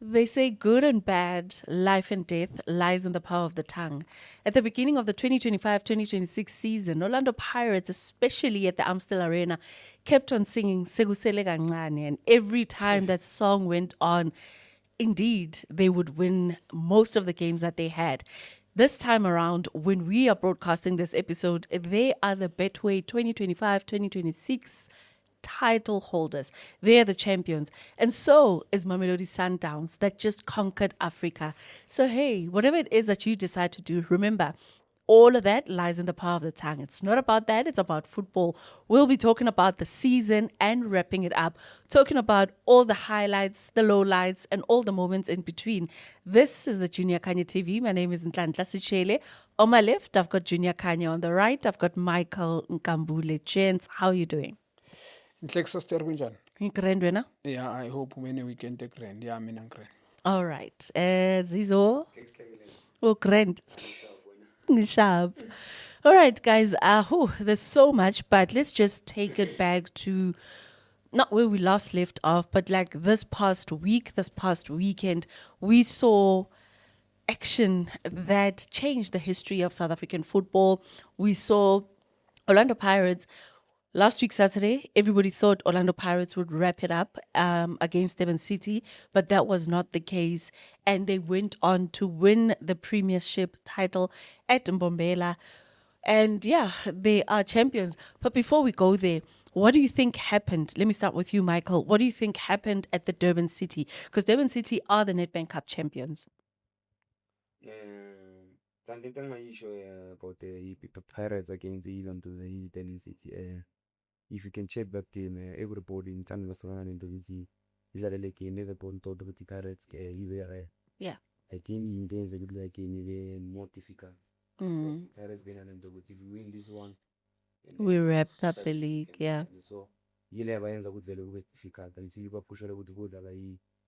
They say good and bad, life and death lies in the power of the tongue. At the beginning of the 2025-2026 season, Orlando Pirates, especially at the Amstel Arena, kept on singing Segusele Kancane, and every time that song went on, indeed, they would win most of the games that they had. This time around, when we are broadcasting this episode, they are the Betway 2025-2026 title holders. They are the champions. And so is Mamelodi Sundowns that just conquered Africa. So, hey, whatever it is that you decide to do, remember, all of that lies in the power of the tongue. It's not about that, it's about football. We'll be talking about the season and wrapping it up, talking about all the highlights, the lowlights, and all the moments in between. This is the Junior Kanye TV. My name is Nhlanhla Sichele. On my left, I've got Junior Kanye. On the right, I've got Michael Nkambule. Gents, how are you doing? Inhlekisa Sister kunjani? Grand wena? Yeah, I hope umene weekend grand. Yeah, mina grand. All right. Zizo. Oh, grand. Sharp. All right, guys. There's so much, but let's just take it back to not where we last left off, but like this past week, this past weekend, we saw action that changed the history of South African football. We saw Orlando Pirates. Last week, Saturday, everybody thought Orlando Pirates would wrap it up against Durban City, but that was not the case. And they went on to win the Premiership title at Mbombela. And yeah, they are champions. But before we go there, what do you think happened? Let me start with you, Michael. What do you think happened at the Durban City? Because Durban City are the Nedbank Cup champions. Something about the Pirates against the Durban City. If you can check back team, everybody in Tanzania and Indonesia is a game never born to the Pirates. Yeah. I think there's a good like more difficult. Pirates been an if you win this one, We wrapped up the league, yeah. So you'll have a good value difficult and see you push a good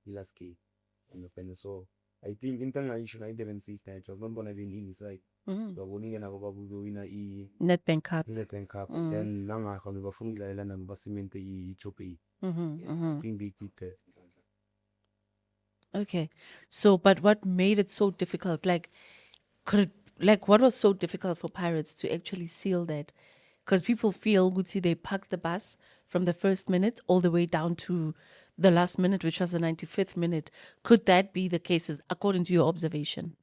last game. So I think international I didn't see that. I remember I been inside. The winning and about winner Nedbank Cup. Nedbank Cup. Then Langa come over from the island and Basiment Chopi. Big. Okay. So, but what made it so difficult? What was so difficult for Pirates to actually seal that? Because people feel, would see they parked the bus from the first minute all the way down to the last minute, which was the 95th minute. Could that be the cases, according to your observation?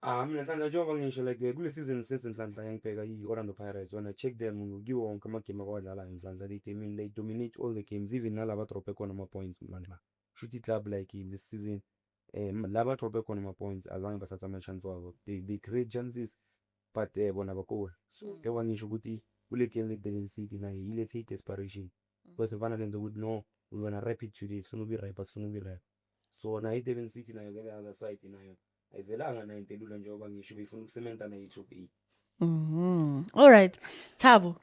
Mina ngithanda njengoba ngisho like kule season since Nhlanhla ngibheka i-Orlando Pirates when I check them kiwo wonke amagame abadlala Nhlanhla they dominate all the games even nalaba drop khona ama-points manje shoot club like in this season laba drop khona ama-points azange basathatha ama-chance wabo they create chances but bona bakore so njengoba ngisho ukuthi kule game le-Durban City nayo ilethe i-desperation because mfana lento ukuthi no we wanna wrap it today sifuna ubi-rap so na i-Durban City nayo the other side nayo ayizelanga nayo into elula njengoba ngisho befuna ukusementa nayo i-top 8. All right. Tabo.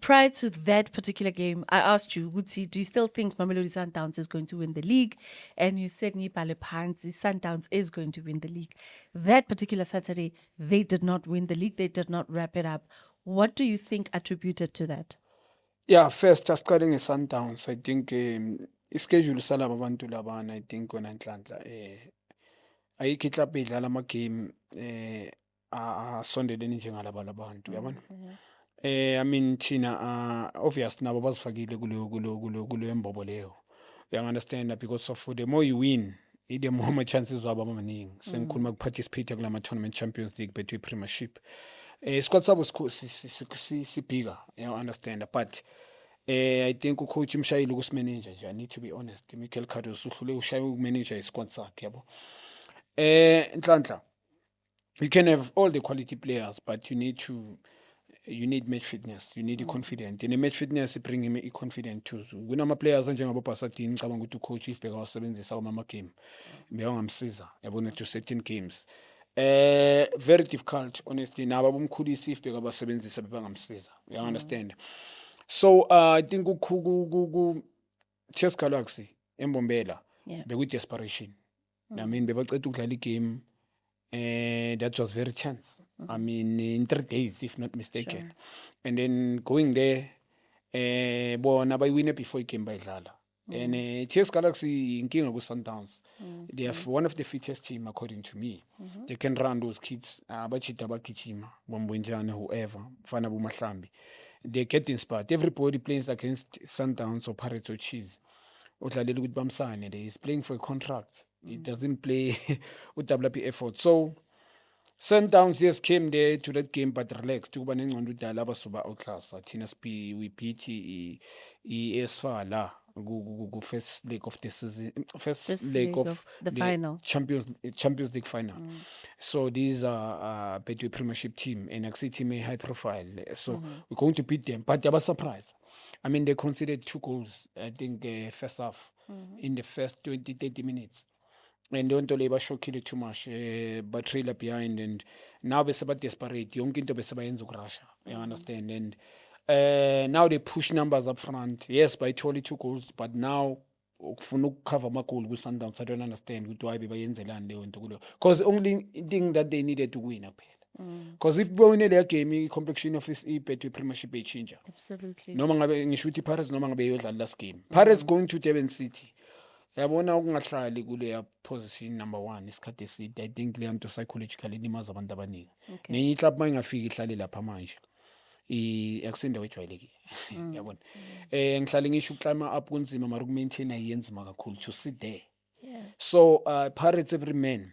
Prior to that particular game, I asked you, Wutsi, do you still think Mamelodi Sundowns is going to win the league? And you said Nipale Panzi, Sundowns is going to win the league. That particular Saturday, they did not win the league. They did not wrap it up. What do you think attributed to that? Yeah, first asiqale nge-Sundowns. I think ischedule salaba abantu labana I think wena Nhlanhla ayikho iklabhu edlala ama-game asondelene njengalaba labantu yabona. I mean thina obvious nabo bazifakile kuleyo mbobo leyo. Uyangi-understand because of the more you win, the more ama-chances wabo amaningi. Sengikhuluma ukuparticipate kulama-tournament Champions League bethu i-Premiership. Squad sabo sibhika, you understand, but I think ucoach imshayile ukusimanager nje. I need to be honest. Michael Cardoso uhlule ushaye ukumanager isquad sakhe yabo. Nhlanhla, you can have all the quality players, but you need match fitness. You need confidence. In match fitness, bring him confident too. When I'm a players njengabo Basatini ngicabanga ukuthi ucoach if beka wasebenzisa ama game. Beyangamsiza yabona to certain games. Very difficult honestly nabo bomkhulisi if beka basebenzisa bebangamsiza. You understand? So I think ku Chess Galaxy eMbombela beku desperation. I mean bebaceda ukudlala igame that was very chance. I mean in 3 days if not mistaken. Sure. And then going there bona bayiwine before igame bayidlala. And TS Galaxy inkinga ku Sundowns. They have one of the fittest team according to me. They can run those kids. Abachita bagijima, Bombunjane, whoever, Fana Mahlambi. They get inspired. Everybody plays against Sundowns or Pirates or Chiefs. Utlalele ukuthi bamsane. He is playing for a contract. He doesn't play with WP effort. So Sundowns yes came there to that game but relaxed. Kuba nengcondo udala abasuba outclass. Athina we beat ESFA la ku first leg of the season, first This leg leg of the final. Champions League final. So these are Betway Premiership team and Axi team a high profile. So we're going to beat them, but they were surprised. I mean, they conceded 2 goals, I think, first half, in the first 20-30 minutes. And don't labor shock it too much, but trailer behind, and now we're about desperate. Young into Besabayan Russia, you understand? And now they push numbers up front. Yes, by only 2 goals, but now for no cover my goal with Sundowns. I don't understand why they because only thing that they needed to win up here. Because if we win their game, complexion of his Betway Premiership change. Absolutely. No man ngishuthi Paris no man ngabe last game. Paris going to Durban City. Yabona ukungahlali kule position number 1 isikhathi eside. I think le nto psychologically limaza abantu abaningi. Nenye club mayingafika ihlale lapha manje. Akusinda wejwayelekile. Yabona. Ngihlale ngisho uclimber up kunzima mara ukumaintain ayenzima kakhulu to sit there. Yeah. So Pirates every man.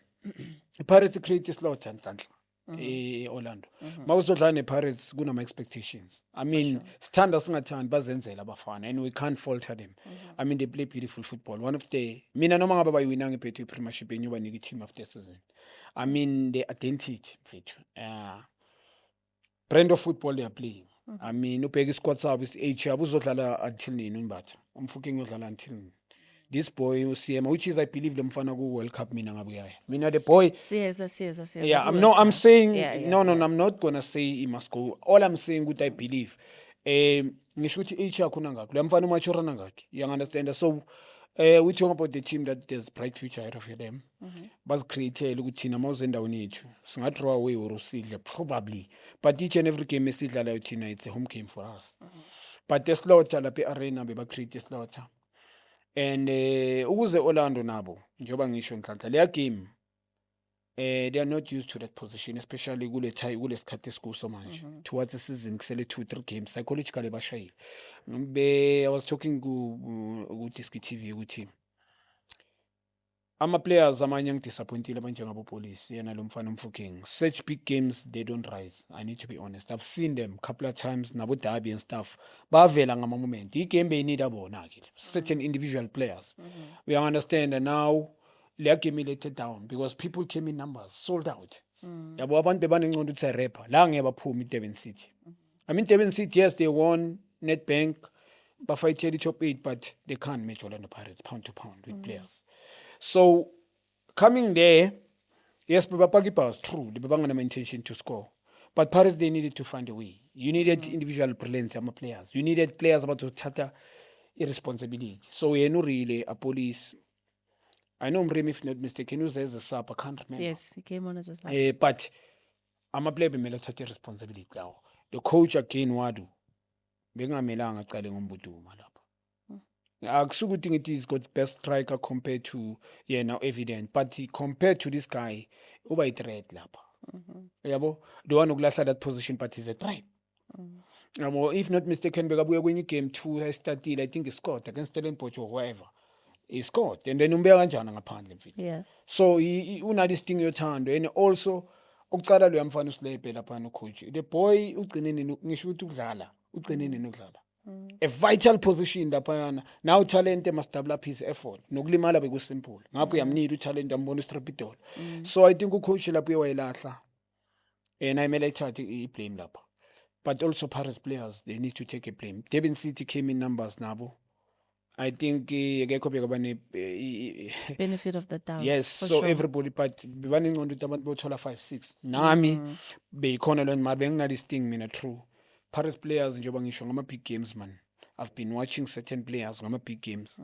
Pirates create slaughter nhlanhla. Orlando. Mawuzodlala nePirates kunama expectations. I mean, sithanda singathandi bazenzela abafana and we can't falter them. I mean, they play beautiful football. One of the mina noma ngabe bayiwina ngeBetway Premiership enyoba nike team of the season. I mean, the identity mfethu. Brand of football they are playing. I mean, ubheka isquad sabo age yabo uzodlala until nini umbatha. Umfuking uzodlala until nini. This boy CM, which is I believe them fana go World Cup mina ngabuya. Mina the boy. Yes. Yeah, I'm saying no, yeah. I'm not gonna say he must go. All I'm saying what I believe. Ngisho ukuthi age yakho ngakho. Le mfana umachora ngakho. You understand? So we talk about the team that there's bright future ahead of them. Bas create ukuthi thina mawuzendaweni yethu. Singa draw away or usidle probably. But each and every game esidlala thina it's a home game for us. But the slaughter lapha arena beba create slaughter. And ukuze Orlando nabo njengoba ngisho nhlanhla leya game they are not used to that position, especially kule sikhathi esikuso manje towards the season kusele 2-3 games psychologically bashayile. I was talking ku Diski TV ukuthi ama players amanye ngidisappointile abanjengabo Police yena lo mfana umfuking such big games they don't rise. I need to be honest, I've seen them couple of times nabo Derby and stuff bavela ngama moment igame they abona ke certain individual players. We understand and now le game let down because people came in numbers sold out. Yabo abantu bebanengcondo ukuthi rapper la ngeke baphuma eDurban City. I mean Durban City yes they won Nedbank bafight the top 8 but they can't match Orlando Pirates pound to pound with players. So coming there, yes, Babaki was true. They were no intention to score, but Paris they needed to find a way. You needed individual brilliance among players. You needed players about to tata irresponsibility. So we know really a Police. I know Mrem, if not mistaken, who says a sub. I can't remember. Yes, he came on as a sub. But I'm a player bemela tata responsibility now. The coach again wadu. Benga melanga cale ngombudu malapa. Akusukuthi ngithi he's got best striker compared to now evident but compared to this guy uba i-threat lapha yabo the one ukulahla that position but he's a threat yabo if not mistaken bekabuya kwenye game 2 started I think he scored against Stellenbosch or whoever he scored and then umbeka kanjani ngaphandle mfethu Yeah. so una this thing yothando and also ukuqala lo yamfana uSlebe lapha no coach the boy ugcinene ngisho ukuthi ukudlala ugcinene nokudlala a vital position laphayana now talent must double up his effort nokulimala bekusimple ngapho uyamnida utalent ambona uStrapidol so I think ucoach lapho uyayilahla and I may thathe I-blame lapha but also Paris players they need to take a blame. Durban City came in numbers nabo I think akekho bekabane Benefit of the doubt. yes for so sure. everybody but bebanengcondo ukuthi abantu bothola 5-6 nami beyikhona lo mali bengina this thing mina true Paris players njengoba ngisho ngama big games man I've been watching certain players ngama big games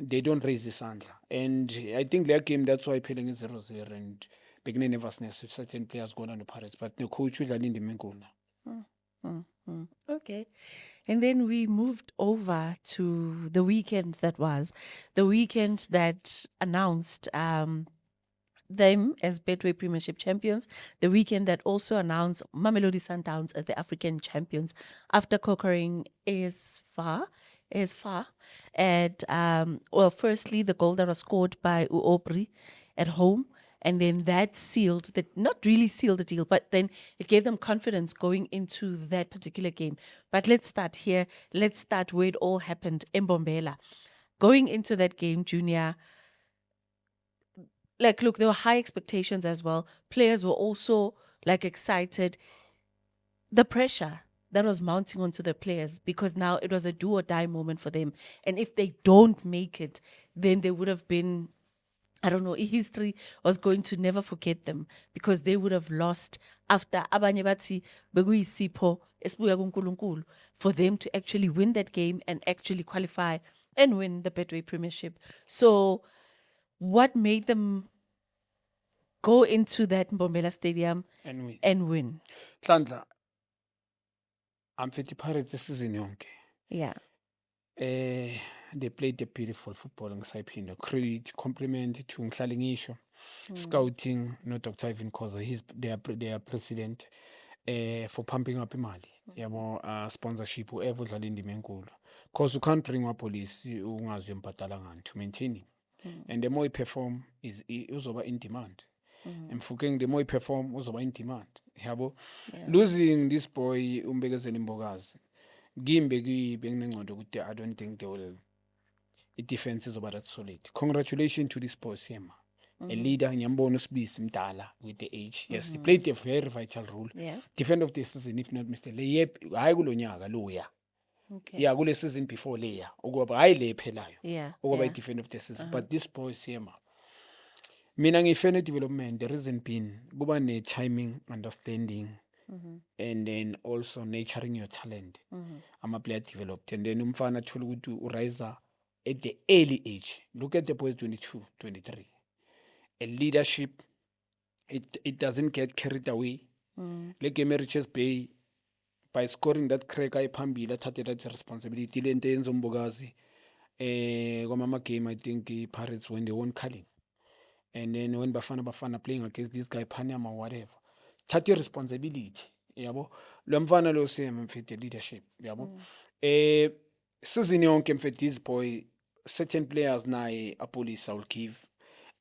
they don't raise isandla and I think their game that's why iphele nge 0-0 and bekune nervousness with certain players going on the Paris but the coach udlala indima enkulu Okay. And then we moved over to the weekend that was the weekend that announced them as Betway Premiership champions, the weekend that also announced Mamelodi Sundowns as the African champions after conquering AS Far. And well, firstly, the goal that was scored by Uobri at home. And then that sealed that, not really sealed the deal, but then it gave them confidence going into that particular game. But let's start here. Let's start where it all happened in Mbombela. Going into that game, Junior, like, look, there were high expectations as well. Players were also like excited. The pressure that was mounting onto the players, because now it was a do or die moment for them. And if they don't make it, then they would have been, I don't know, history was going to never forget them, because they would have lost after abanye bathi bekuyisipho esibuya kuNkulunkulu, for them to actually win that game and actually qualify and win the Betway Premiership. So what made them go into that Mbombela Stadium And and win? Hlandla, I'm 50 Pirates this season yonke. Yeah. They played a beautiful football ngisayiphinda. Credit, compliment to Ngihlale Ngisho. Scouting, no Dr. Ivan Khoza, he's their president, for pumping up imali. Yabo, sponsorship, whoever udlala indima enkulu. Because you can't bring police ungazi uyembhadala ngani to maintain him. And the more he perform is uzoba in demand. Mfukeng, the more he perform uzoba in demand. Yabo, losing this boy Umbekezeli Mbokazi, Gimbe benginengqondo ukuthi I don't think they will. Defense is about that solid. Congratulations to this boy Sema. A leader, Nyambono Sbis Mdala with the age. Yes, he played a very vital role. Yeah. Defend of the season, if not Mr. Leyep, I will onyaga loya. Okay. Yeah, go season before Leia. Ogoba I lay pelayo. Yeah. Ogoba Yeah. defend of the season. But this boy Sema. Mina ngifene development, there isn't been kuba ne timing, understanding, and then also nurturing your talent. I'm a player developed. And then umfana thola ukuthi uriser at the early age. Look at the boys 22, 23. A leadership, it doesn't get carried away. Like Richards Bay, by scoring that crack, I phambili athathe that responsibility. Le nto yenza uMbokazi kwamama game, I think Pirates when they won Carling. And then when Bafana playing against this guy Panyama or whatever, thathe responsibility. Yabo, lo mfana lo same mfethe leadership. Yabo, season yonke mfethe this boy, certain players naye a police will give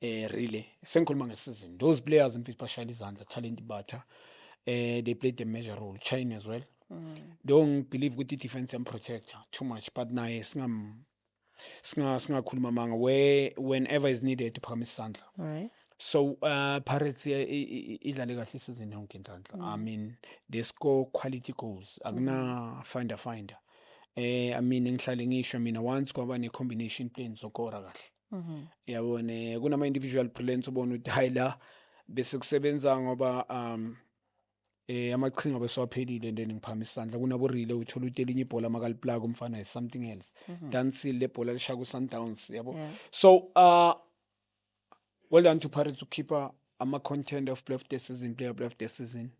really sengikhuluma ngesizini, those players mfethu bashayela izandla, talent batha, they played a major role. China as well. Don't believe with the defense and protector too much, but naye singakhuluma manga where whenever is needed to promise isandla. All right. So Pirates idlale kahle isizini yonke insandla. I mean, they score quality goals, akuna finder. I mean, ngihlale ngisho mina once kwaba ne combination play zokora kahle. Yabona kunama individual brilliance ubona ukuthi hayi la bese kusebenza ngoba amaqhinga beswaphelile then ngiphama isandla kunaborile uthola ukuthi elinye ibhola makaliplaka umfana is something else. Dansi le bhola lishaya ku Sundowns yabo. So well done to Pirates to keep ama contender of play of the season, player of the season,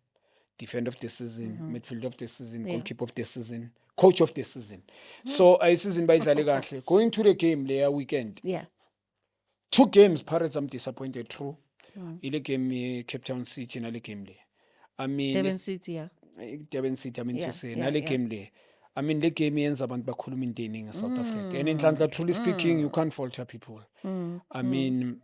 defender of the season, midfield of the season, goalkeeper of the season, coach of the season. So a season bayidlale kahle. Going to the game later weekend. Yeah. 2 games Pirates I'm disappointed true. Ile game Cape Town City na le game le. I mean Durban City, yeah. Durban City I mean Yeah, to say yeah, na le yeah. game le. I mean le game yenza abantu bakhuluma into eningi South Africa. And in Hlandla truly speaking you can't falter people. I mean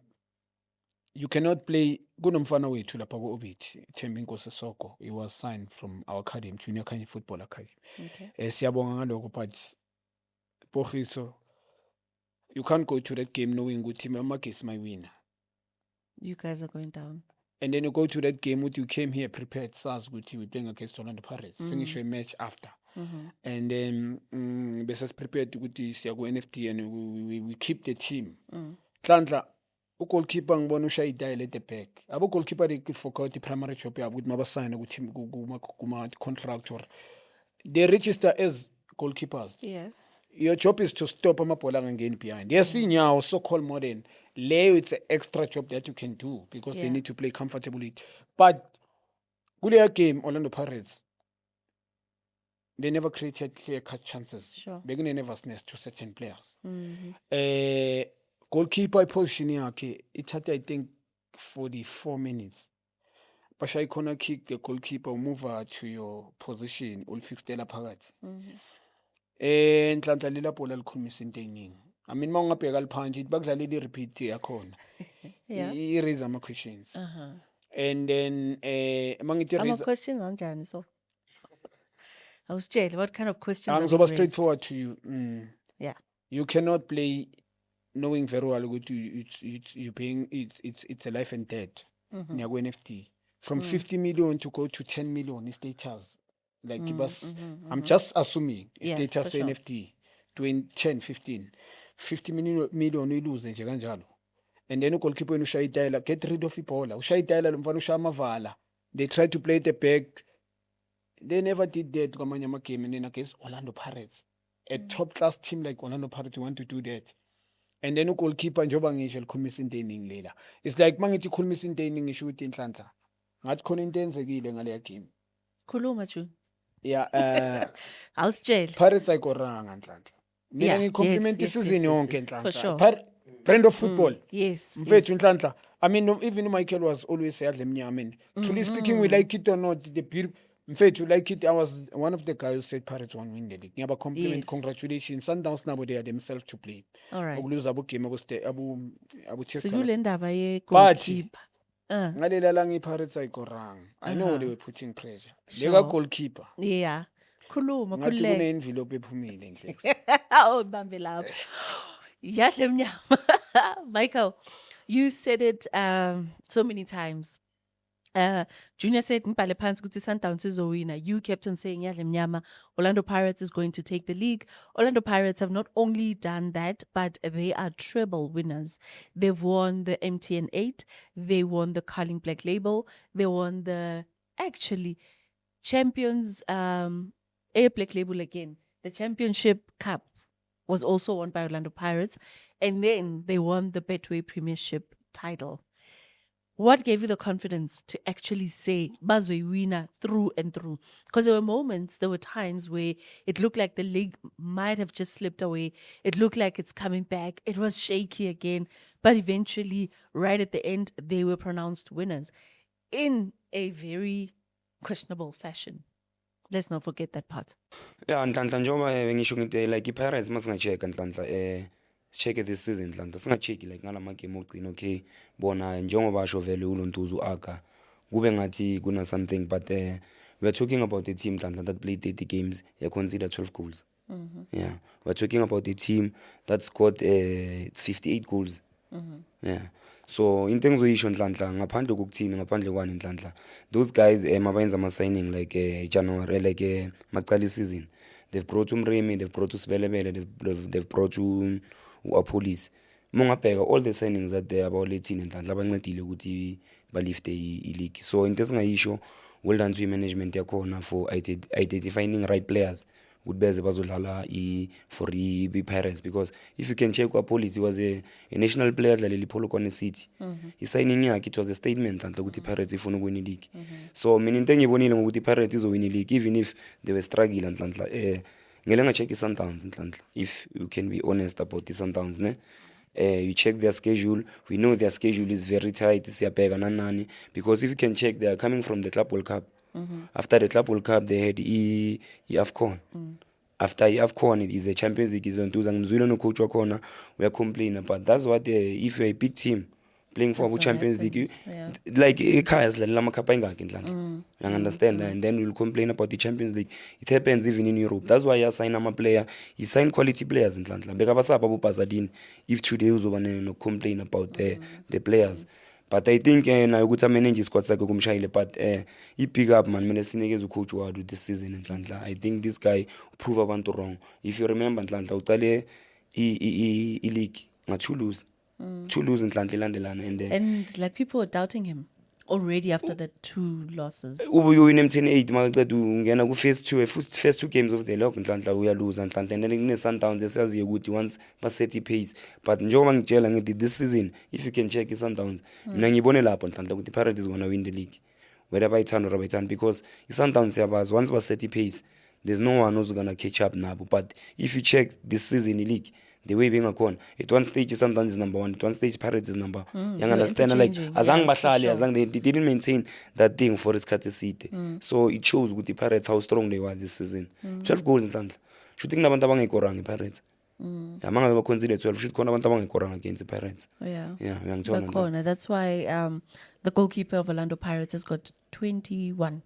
you cannot play kunomfana wethu lapha ku Orbit Thembi Nkosi Soko. He was signed from our academy, Junior Kanye Football Academy. Okay. Siyabonga ngaloko but Pogiso, you can't go to that game knowing ukuthi Mamake my winner. You guys are going down. And then you go to that game with you came here prepared SARS with you playing against Orlando Pirates. Singisho a match after. And then bese prepared ukuthi siya ku NFT and we keep the team. Hlandla goalkeeper ngibona ushaya idayile at the back. Abo goalkeeper they forgot the primary job yabo ukuthi mabasign ukuthi kuma contract or they register as goalkeepers. Yeah. Your job is to stop amabhola angangeni behind. Yes, inyawo so-called modern. Leo it's an extra job that you can do because they need to play comfortably. But kuleya game Orlando Pirates they never created clear-cut chances. Sure. Bekune-nervousness to certain players. Mhm. Goalkeeper position yakhe ithatha I think 44 minutes. Basha corner kick the goalkeeper move to your position ulifixtela phakathi. Mhm. Nhlanhla lela bhola likhulumisa into eyiningi. I mean mawungabheka liphanje bakudlala i-repeat yakhona. Yeah. I-raise ama questions. Uh-huh. And then mangithi I'm a raise question anjani so. I was jailed. What kind of questions are angizoba being raised? straightforward to you. Yeah. You cannot play knowing very well ukuthi you paying it's a life and death. Niya NFT. From 50 million to go to 10 million status. Like I'm just assuming Yeah, status for sure. NFT 10 15 50 million uyiluze nje kanjalo. And then ugoalkeeper wena ushaya itayela, get rid of ibhola. Ushaya itayela lo mfana ushaya amavala. They tried to play the back. They never did that kwamanye ama-game and then against Orlando Pirates. A top class team like Orlando Pirates want to do that. And then ugoalkeeper njoba ngisho likhulumisa into eningi lela. It's like mangithi khulumisa into eningi ngisho ukuthi Nhlanhla. Ngathi khona into enzekile ngaleya game. Khuluma June. Yeah, I was jailed. Pirates ayikoranga Nhlanhla. Mina Yeah, ngicompliment yes, isizini yonke yes. Nhlanhla. For sure. Brand of football. Yes. Mfethu yes. Nhlanhla. I mean even Michael was always sayadla emnyameni. Truly speaking we like it or not the beauty Mfethu like it I was one of the guys who said Pirates won win the league. Ngiyaba compliment Yes. congratulations. Sundowns nabo they are themselves to play. All right. Ukuluza abo game abu Sikule ndaba ye But goalkeeper. ngalela la ngi-Pirates ayikoranga. I know they were putting pressure. Sure. Leka goalkeeper. Yeah. Khuluma Ngathi khululeka. kune-envelope ephumile Nhlex. Oh, bambe lapho. Yahle mnyama. Michael, you said it so many times. Junior said ngibhale phansi ukuthi Sundowns izowina. You kept on saying yahle mnyama. Orlando Pirates is going to take the league. Orlando Pirates have not only done that, but they are treble winners. They've won the MTN 8, they won the Carling Black Label, they won the actually Champions Air Black Label again. The Championship Cup was also won by Orlando Pirates, and then they won the Betway Premiership title. What gave you the confidence to actually say Bazwe winner through and through? Because there were moments, there were times where it looked like the league might have just slipped away. It looked like it's coming back. It was shaky again. But eventually, right at the end, they were pronounced winners in a very questionable fashion. Let's not forget that part. Yeah, Nhlanhla njengoba ngisho ngithi like i-Pirates masingacheka Nhlanhla check this season Nhlanhla singacheki like ngala magame ogcina okay bona njengoba basho vele uLontuzu aka kube ngathi kuna something but we are talking about a team Nhlanhla that played 30 games they consider 12 goals. Yeah, we're talking about a team that scored 58 goals. Yeah. So into engizoyisho Nhlanhla ngaphandle kokuthini ngaphandle kwani Nhlanhla those guys mabayenza ama signing like January like maqala season they've brought Mremi, they've brought Sibelebele, they've brought Police. Mongabheka all the signings that they about 18 Nhlanhla bancedile ukuthi balifte i-league. So into esingayisho well done to management yakhona for identifying right players would beze bazodlala for i-Pirates because if you can check Police was a national player dlalela iPolokwane City. I-signing yakhe it was a statement Nhlanhla ukuthi Pirates ifuna ukuwina i-league. So mina into engibonile ngokuthi Pirates izowina i-league even if they were struggling Nhlanhla ngele ngacheck i-Sundowns Nhlanhla if you can be honest about i-Sundowns ne you check their schedule. We know their schedule is very tight siyabheka nanani because if you can check they are coming from the Club World Cup. After the Club World Cup they had i-AFCON. After i-AFCON it is a Champions League izontuza ngimzwile no coach wakhona we are complaining but that's what if you are a big team playing for That's what Champions League happens, yeah. like ekhaya sidlalela amakhapa engakhi Nhlanhla you understand and then we'll complain about the Champions League. It happens even in Europe. That's why you sign ama player, you sign quality players Nhlanhla beka basapha abo Bazadini if today uzoba no complain about the players. But I think na ukuthi manage squad sakhe kumshayile but pick up man mele sinikeze ucoach wadu this season Nhlanhla. I think this guy prove abantu wrong. If you remember Nhlanhla uqale i-league nga2 lose. 2 lose Nhlanhla ilandelana And like people were doubting him already after the 2 losses. Uyowina MTN 8 maqeda ungena ku first two games of the league Nhlanhla uyalose Nhlanhla and then kune Sundowns esiyaziyo ukuthi once ba set pace but njengoba ngitshela ngithi this season if you can check i-Sundowns mina ngibone lapho Nhlanhla ukuthi Pirates is gonna win the league whether bayithanda or bayithanda because i-Sundowns yabazi once ba set pace there's no one who's gonna catch up nabo. But if you check this season in league, the way being a con, at one stage Sundowns is number 1, at one stage Pirates is number. You they were understand? Like interchanging, azang yeah, for bahlali, sure. azang they didn't maintain that thing for isikhathi eside. So it shows with the Pirates how strong they were this season. 12 goals in Nhlanhla. Shooting nabantu abangekoranga iPirates. Yeah, mangabe baconsider 12 shoot khona abantu abangekoranga against the Pirates. Yeah. Yeah, uyangithola nje. Bakhona. That's why the goalkeeper of Orlando Pirates has got 21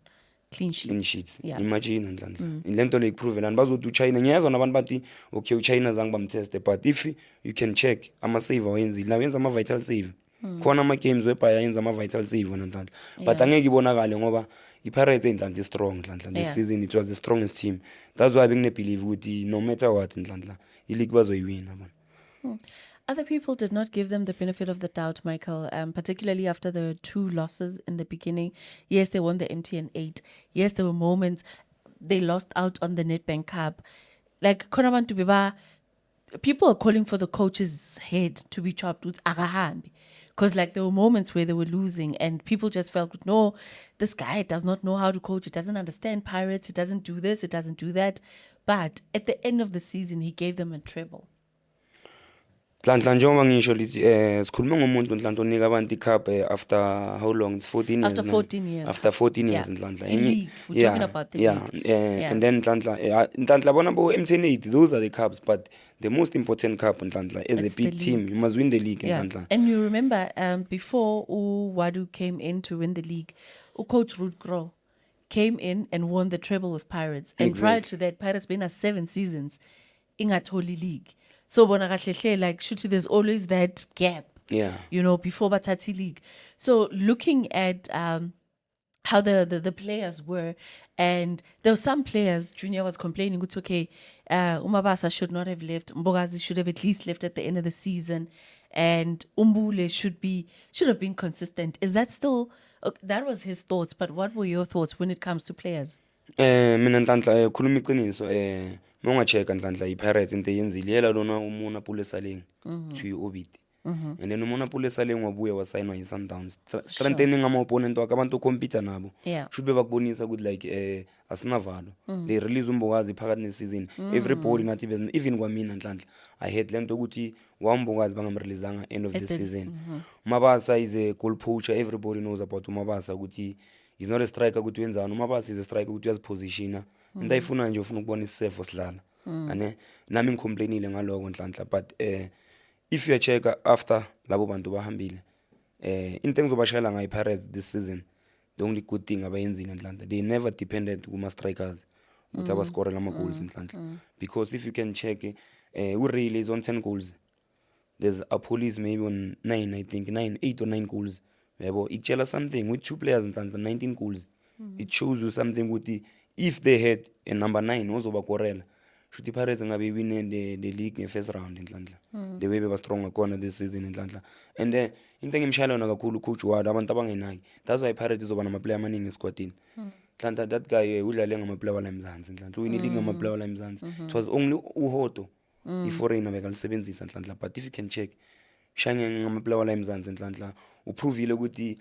clean sheets. Clean sheets. Yeah. Imagine Nhlanhla. In lento le iprove lana bazothi China ngiyazwa nabantu bathi okay uChina zange bamteste, but if you can check ama save awenzile la wenza ama vital save. Khona ama games webaya yenza ama vital save Nhlanhla. But Yeah. angeke ibonakale ngoba iPirates Nhlanhla strong Nhlanhla. This Yeah. season it was the strongest team. That's why bengine believe ukuthi no matter what Nhlanhla ileague bazoyiwina man. Other people did not give them the benefit of the doubt, Michael, particularly after the 2 losses in the beginning. Yes, they won the MTN 8. Yes, there were moments they lost out on the Nedbank Cup. Like, Konabantu Biba, people are calling for the coach's head to be chopped with Agahambi. Because, like, there were moments where they were losing and people just felt, no, this guy does not know how to coach. He doesn't understand Pirates. He doesn't do this. He doesn't do that. But at the end of the season, he gave them a treble. Nhlanhla njengoba ngisho lithi sikhuluma ngomuntu Nhlanhla onika abantu icup after how long? It's 14 years. After 14 years. After 14 years Yeah. Nhlanhla. In league. We're talking about the league. Yeah. And then Nhlanhla bona bo MTN 8, those are the cups, but the most important cup Nhlanhla is It's a big the team. You must win the league Yeah. Nhlanhla. And you remember before Wadu came in to win the league, coach Ruud Krol came in and won the treble with Pirates. And prior to that, Pirates been at 7 seasons in a Holy League. So bonagahle like shoot, there's always that gap. Yeah. You know, before Batati League. So looking at how the players were, and there were some players, Junior was complaining, it's okay, Umabasa should not have left, Mbogazi should have at least left at the end of the season, and Umbule should have been consistent. Is that still, that was his thoughts, but what were your thoughts when it comes to players? Mina Nhlanhla khuluma iqiniso mongacheka Nhlanhla iPirates into yenzile yela lona umona Pule Saleng to Obit. And then umona Pule Saleng wabuya wasayinwa yiSundowns, strengthening ama opponent wakhe abantu compete nabo. Yeah. Should be bakubonisa ukuthi like asinavalo. They release uMbokazi phakathi neseason. Everybody nathi even kwamina Nhlanhla I had lento ukuthi waMbokazi bangamreleasanga end of the season. Mabasa is a goal poacher. Everybody knows about Mabasa ukuthi he's not a striker ukuthi wenzani. Mabasa is a striker ukuthi uyazipositiona. Into ayifuna nje ufuna ukubona isifo sidlala. Ane nami ngicomplainile ngaloko Nhlanhla, but if you check after labo bantu bahambile into engizobashayela ngayi Pirates this season, the only good thing abayenzile Nhlanhla, they never depended kuma strikers ukuthi abascore ama goals Nhlanhla, because if you can check really is on 10 goals, there's a police maybe on 9, I think 8 or 9 goals. Yabo itshela something with 2 players Nhlanhla 19 goals. It shows you something ukuthi if they had a number 9 ozobakorela, should the Pirates ngabe win the league in first round Nhlanhla. The way they were strong corner this season Nhlanhla. And into engimshayela yona kakhulu coach Wadu abantu abangenaki. That's why Pirates izoba nama player amaningi esquadini. Nhlanhla that guy udlale ngama player wala eMzansi Nhlanhla. Win league ngama player wala eMzansi. It was only uHoto iforeigner bekalisebenzisa Nhlanhla, but if you can check shange ngama player wala eMzansi Nhlanhla uprovile ukuthi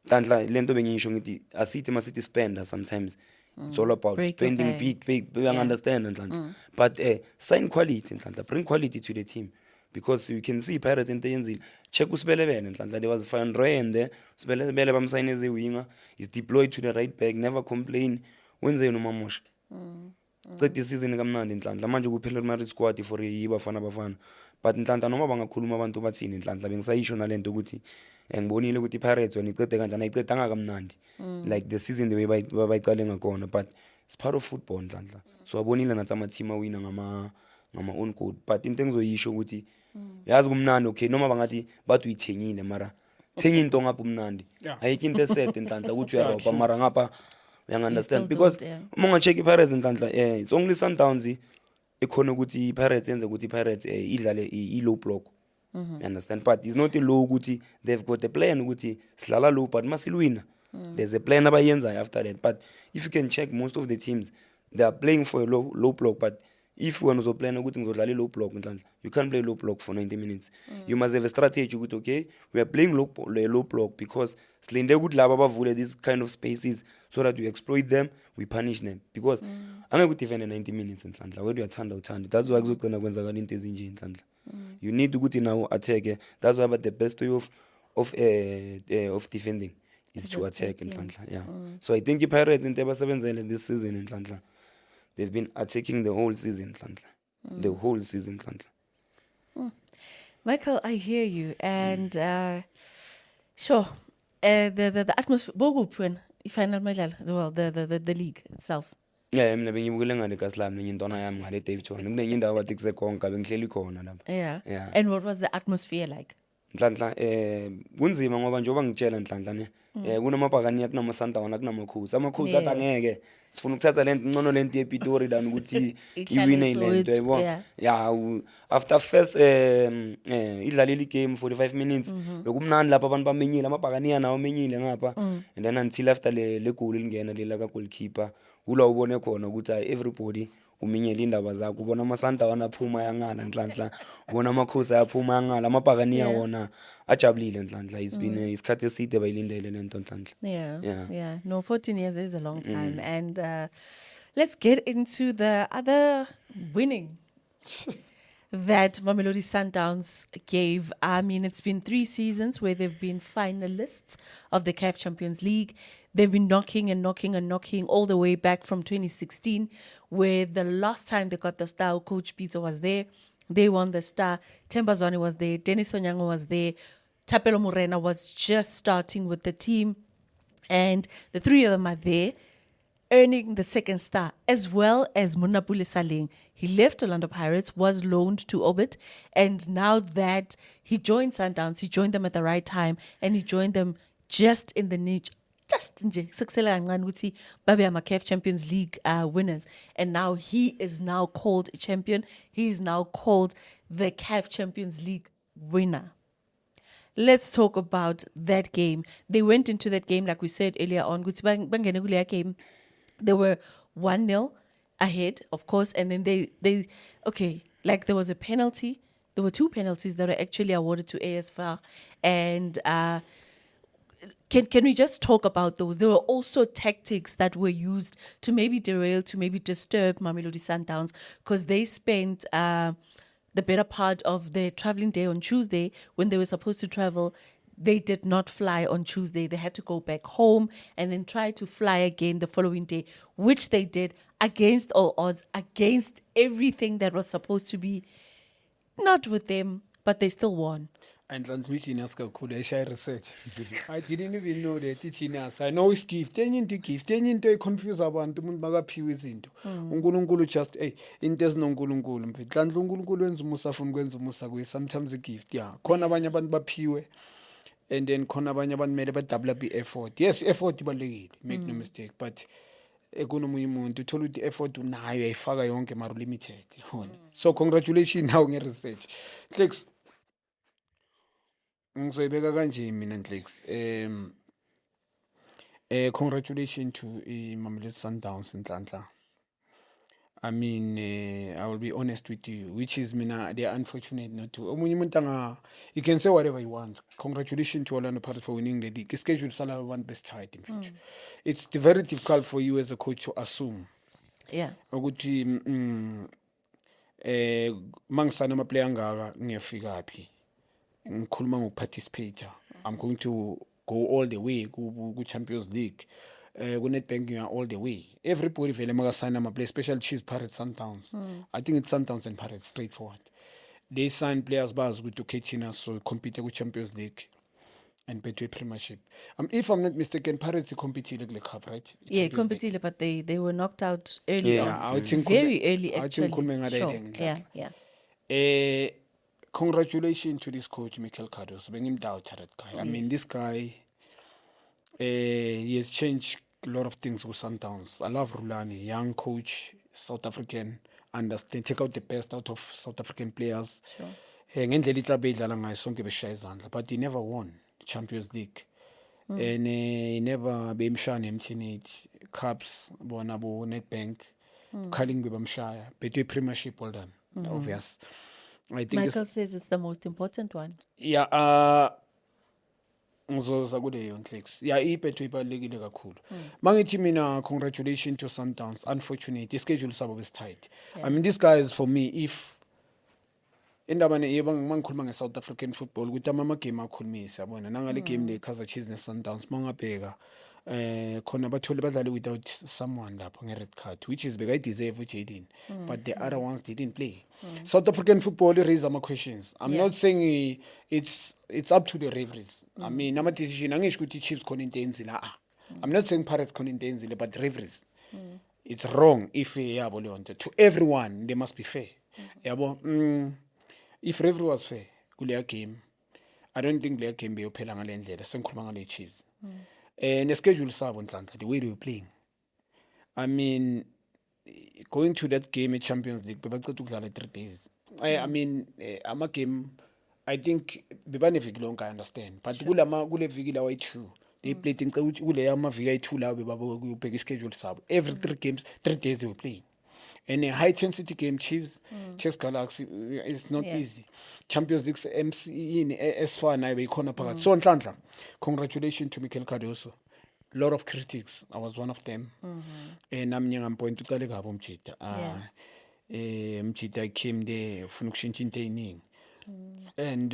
Nhlanhla lento bengisho ngithi asithi masithi spender sometimes. It's all about Break your spending bank. big. We understand Nhlanhla. But sign quality Nhlanhla, bring quality to the team. Because you can see Pirates into yenzile. Check uSibelebele Nhlanhla, there was Van Rooyen there. Usibelebele bamsign as a winger. He's deployed to the right back, never complain. Wenze nomamosha. Qeda isizini kamnandi Nhlanhla. Manje kuphela mari squad for ibafana bafana. But Nhlanhla noma bangakhuluma abantu bathini Nhlanhla, bengisayisho nalento ukuthi ngibonile ukuthi Pirates wena iqede kanjani, ayiqedanga kamnandi. Like the season the way bayiqale ngakona, but it's part of football Nhlanhla. So abonile nathi ama team awina ngama own goal, but into engizoyisho ukuthi yazi kumnandi okay noma bangathi bathi uyithengile mara thenga into ngapha umnandi. Ayikho into eset Nhlanhla ukuthi uyarobha mara ngapha uyangunderstand, still because don't, yeah. uma ungacheck iPirates Nhlanhla it's only Sundowns ekhona ukuthi iPirates yenze ukuthi iPirates idlale i-low block. You understand, but it's not a low ukuthi they've got a plan ukuthi sidlala low but masilwina. There's a plan abayenzayo after that, but if you can check most of the teams they are playing for a low block, but if wena uzoplana ukuthi ngizodlala low block nhlanhla, you can't play low block for 90 minutes. You must have a strategy ukuthi okay, we are playing low block because silinde ukuthi laba bavule these kind of spaces so that we exploit them, we punish them because angeke udefend 90 minutes nhlanhla whether uyathanda uthanda. That's why kuzogcina kwenzakala into ezinje nhlanhla. You need ukuthi now attack. That's why but the best way of defending is to attack nhlanhla. Yeah. So I think iPirates into abasebenzele this season nhlanhla, they've been attacking the whole season nhlanhla. The whole season nhlanhla. Michael, I hear you, and sure, the atmosphere. Bogupwen, final medal as well. The league itself. Yeah, mina bengibukele ngale kaSlam nenye intwana yami ngale Dave John. Kunenye indawo bathi kusekonka bengihleli khona lapha. Yeah. Yeah. And what was the atmosphere like? Nhlanhla kunzima ngoba njengoba ngitshela nhlanhla ne kunamabhakani kunama-Sundowns kunamakhosi. Amakhosi athi angeke sifuna ukuthatha lento ngcono lento yePitori lana ukuthi iwine lento yabo. Yeah, after first idlalile igame 45 minutes bekumnandi lapha abantu bamenyile amabhakani yana amenyile ngapha, and then until after le goal lingena lela ka goalkeeper ula ubone khona ukuthi everybody uminyela indaba zakho, ubona ama-Sundowns aphuma yangala nhlanhla, ubona amakhosi aphuma yangala, amabhakani wona ajabulile nhlanhla. It's been isikhathi eside bayilindele lento nhlanhla. Yeah. No, 14 years is a long time. And let's get into the other winning that Mamelodi Sundowns gave. I mean, it's been 3 seasons where they've been finalists of the CAF Champions League. They've been knocking all the way back from 2016, where the last time they got the star, Coach Peter was there. They won the star. Themba Zwane was there. Dennis Onyango was there. Thapelo Morena was just starting with the team. And the 3 of them are there, earning the second star, as well as Munapule Saleng. He left Orlando Pirates, was loaned to Orbit, and now that he joined Sundowns, he joined them at the right time, and he joined them just in the niche. Just nje suksela kancane ukuthi babe ama CAF Champions League winners, and now he is now called a champion. He is now called the CAF Champions League winner. Let's talk about that game. They went into that game, like we said earlier on, ukuthi bangene kuleya game. They were 1-0 ahead, of course, and then they like there was a penalty. There were 2 penalties that were actually awarded to AS FAR, and can we just talk about those? There were also tactics that were used to maybe derail, to maybe disturb Mamelodi Sundowns, because they spent the better part of their traveling day on Tuesday when they were supposed to travel. They did not fly on Tuesday. They had to go back home and then try to fly again the following day, which they did against all odds, against everything that was supposed to be not with them, but they still won. And Genius could I share research. I didn't even know that Genius. I know it's gift, any gift, any into confuse about the Munbaga Pews into. Ungulungulu just in there's no Gulungulum. Landlungulu and Musa from Gwenzumusagwe, sometimes a gift, yeah. Konabanyaban Bapiwe. And then Konabanyaban made a double B effort. Yes, effort, make no mistake. But economy to tell you the effort to now a faga young Maru limited. So congratulations now in research. Clicks. Ngizoyibeka kanje mina Nhleks. Congratulations to Mamelodi Sundowns Nhlanhla. I mean, I will be honest with you, which is mina they are unfortunate not to. Omunye umuntu you can say whatever you want. Congratulations to Orlando Pirates for winning the league. Schedule Salah one best tight in future. It's very difficult for you as a coach to assume. Yeah. Ukuthi mangisana ama player ngaka ngiyafika phi. Ngikhuluma ngokuparticipate. I'm going to go all the way ku Champions League. Ku-Nedbank you are all the way. Everybody vele makasayina ama play, especially Chiefs, Pirates, Sundowns. I think it's Sundowns and Pirates straightforward. They sign players bazi ukuthi uKetina so compete ku Champions League and Betway Premiership. If I'm not mistaken, Pirates compete kule cup, right? Yeah, compete, but they were knocked out early on. Think Very early actually. Sure. Yeah. Congratulations to this coach, Mikel Cardoso. Doubt that guy. I mean, this guy, he has changed a lot of things with Sundowns. I love Rulani, young coach, South African, understand, take out the best out of South African players. Sure. But he never won the Champions League. And he never been MTN cups, Bonabo, Nedbank. Kalingbe bamshaya. Betway Premiership, well done. Obvious. I think Michael says it's the most important one. yeah, ngizoza kuleyo Clicks. Yeah, iBetway ibalulekile kakhulu. Mangithi mina congratulations to Sundowns. Unfortunately, the schedule sabo is tight. I mean, these guys for me, if indaba mangikhuluma nge-South African football ukuthi amagame akhulumisa yabona nangale game le Kaizer Chiefs ne-Sundowns mangabheka khona bathole badlale without someone lapho nge-red card, which is bekayideserve uJaden, but the other ones didn't play. South African football raise ama questions. I'm not saying it's up to the referees. I mean ama decision angisho ukuthi Chiefs khona into eyenzile. I'm not saying Pirates khona into eyenzile, but referees it's wrong if yabo leyo nto. To everyone they must be fair. Yabo if referee was fair kuleya game, I don't think leya game beyophela ngale ndlela sengikhuluma ngale Chiefs. Neschedule sabo Nhlanhla, the way they were playing, I mean going to that game at Champions League bebaceda ukudlala 3 days. I mean ama game I think bebaneviki lonke, I understand, but kule viki la way2 they played in kule ama viki ayi2 la bebabo ukubheka ischedule sabo every 3 games 3 days they were playing. And a high intensity game, Chiefs Galaxy, it's not easy. Champions League MC in as far now we corner part. So Nhlanhla, congratulations to Mikel Cardoso. Lot of critics. I was one of them. And I'm point to Kalega Mchita. Mchita came there for training. And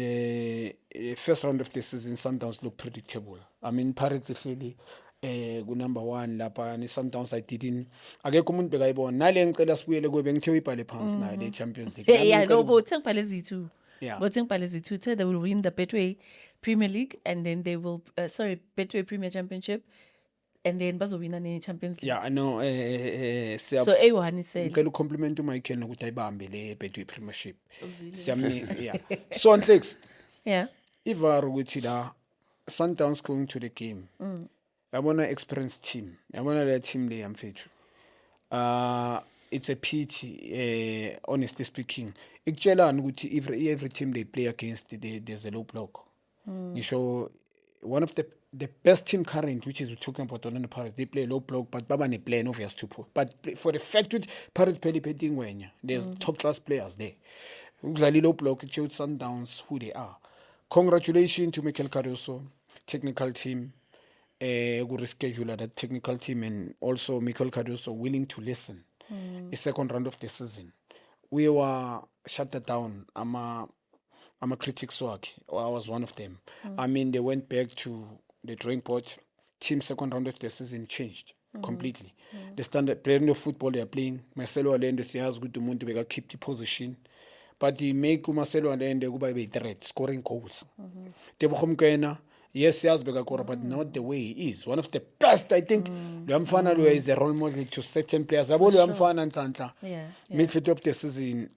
first round of the season, Sundowns looked predictable. I mean, Pirates actually number 1 lapha ni Sundowns I didn't akekho umuntu bekayibona nale ngicela sibuyele kube ngithe uyibhale phansi nayo le Champions League. Yeah, no, but Boteng Z2. Yeah. Boteng Z2 they will win the Betway Premier League and then they will Betway Premier Championship and then bazowina ne Champions League. Yeah, I know. So A1 said ngicela ucompliment uMichael nokuthi ayibambe le Betway Premiership. Siyamnika. Yeah. So Nhlex, yeah. ivar ukuthi la Sundowns going to the game. Yabona experienced team. Yabona le team le yamfethu. It's a pity, honestly speaking. Ikutshelana ukuthi every team they play against there's a low block. You show one of the best team current, which is we're talking about Orlando Pirates, they play low block, but baba ne plan obvious to put. But for the fact that Pirates play betting when there's top class players there. Ukudlala low block, it shows Sundowns who they are. Congratulations to Mikel Cardoso, technical team. Reschedule that technical team, and also Mikel Cardoso willing to listen. The second round of the season, we were shut down. I'm a critics work. I was one of them. I mean, they went back to the drawing board. Team second round of the season changed completely. The standard brand of football they are playing. Marcelo Allende says good to Monte Vega keep the position, but they make Marcelo Allende go by a threat, scoring goals. Yes, but not the way he is. One of the best, I think. Luamfana is a role model to certain players. Luamfana and Santa. Midfield of the season,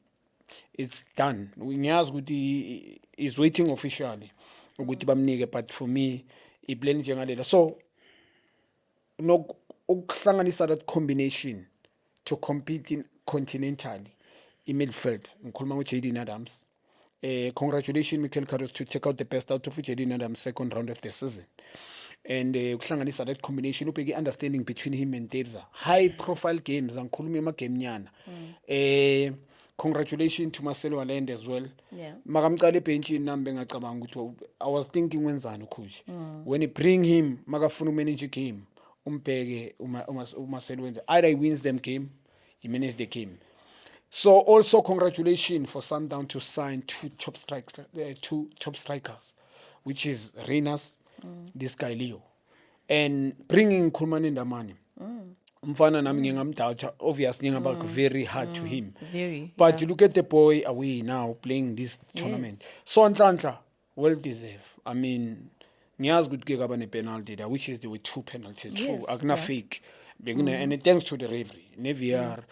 it's done. Nyas is waiting officially. But for me, he blends young. So, no, that combination to compete in continentally in midfield. Nkuluma Jaden Adams. Congratulations, Mikel Cardoso, to take out the best out of Jaden Adams second round of the season. And that combination, understanding between him and Tebza. High profile games, and Kulumima game nyana. Congratulations to Marcelo Allende as well. Yeah. I was thinking when he bring him, Magafunu manage game, Marcelo either he wins them game, he manages the game. So also congratulations for Sundown to sign two top strikers, which is Reynas, this guy Leo, and bringing Kulman Ndamani. Mfana nami ngingamdoubt, obviously ngaba very hard to him. Very. But you look at the boy away now playing this tournament. So Nhlanhla, well deserved. I mean, ngiyazi ukuthi ke kaba ne penalty there, which is there were 2 penalties. True, akuna fake. And thanks to the referee, neVR,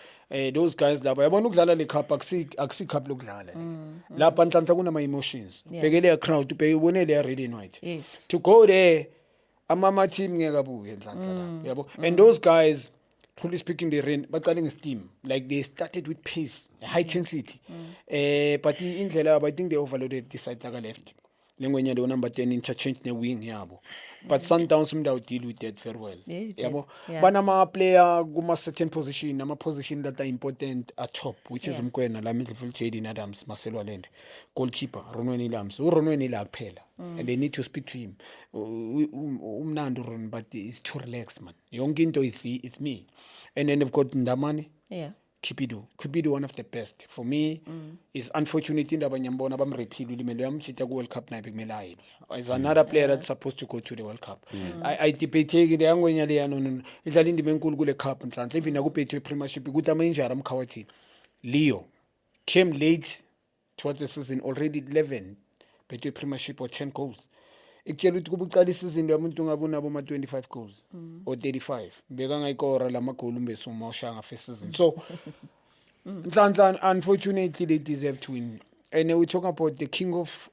those guys laba yabona ukudlala le cup akusi cup lokudlala. Lapha Nhlanhla kuna my emotions. Bekele a crowd ubone le red and white. Yes. To go there, amama team ngekabuye Nhlanhla yabo. And those guys, truly speaking, they ran baqale steam. Like they started with pace, high intensity. But indlela I think they overloaded the side like left. lengwenya leyo number 10 interchange ne-wing yabo but Sundowns umntu deal with that very well Yeah, you did. yabo Yeah. banama-player kuma-certain position ama-position that are important at top which is Yeah. Mkwena la midfield Jaden Adams Marcelo Allende goalkeeper Ronwen Ilams uRonwen ila kuphela and they need to speak to him umnandi uRon but it's too relaxed man yonke into it's me and then they've got Ndamane Yeah. Cupido one of the best for me is unfortunate indaba nyambona bamrephile ulimele yamchita ku World Cup naye kumele ayini is another player that's supposed to go to the World Cup I debate ke yangwenya le yano idlala indima enkulu kule cup nhlanhla even akubhethe premiership ukuthi ama-injury amkhawathini Leo came late towards the season already 11 bethe premiership or 10 goals ikutshela ukuthi kuba uqala isizini yamuntu ngabe unabo ama-25 goals or 35 bekangayikora la magoli umbesuma oshanga first season so Nhlanhla unfortunately they deserve to win and we talk about the king of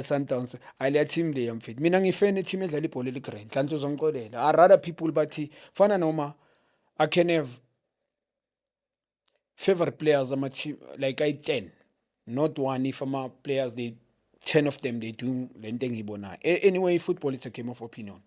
Sundowns aliya team le yamfethu mina ngifene team edlala ibhola eligrand Nhlanhla uzongixolela I rather people bathi fana noma I can have favorite players ama team like I 10 not one if ama players they 10 of them they do lento engiyibona anyway football is a game of opinion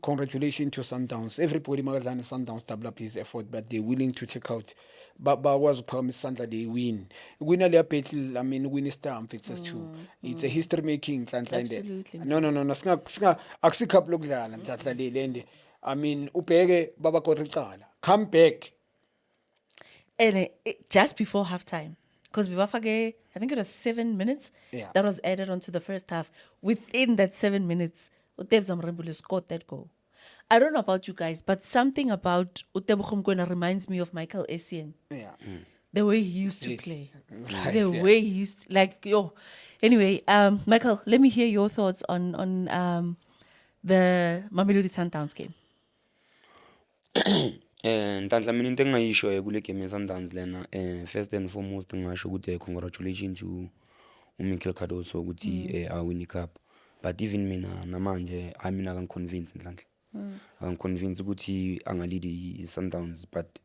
congratulations to Sundowns everybody makadlala Sundowns double up his effort but they're willing to take out bakwazi ukuphakamisa isandla they win winner leya battle I mean win star it's two it's a history making Nhlanhla Absolutely. no singa akusikhapu lokudlala Nhlanhla lende I mean ubheke babakora icala come back And just before halftime, because I think it was 7 minutes Yeah. that was added onto the first half. Within that 7 minutes, Uteb Zamrembule scored that goal. I don't know about you guys, but something about Uteb Khumkwena reminds me of Michael Essien. yeah The way he used to Yes. play. Right, The yeah. way he used Anyway, Michael, let me hear your thoughts on the Mamelodi Sundowns game. Nhlanhla mina into engingayisho kule game ye-Sundowns lena first and foremost ngingasho ukuthi congratulations to uMikel Cardoso ukuthi awin i-cup but even mina namanje mina akangiconvince Nhlanhla akangiconvince ukuthi angalid i-Sundowns but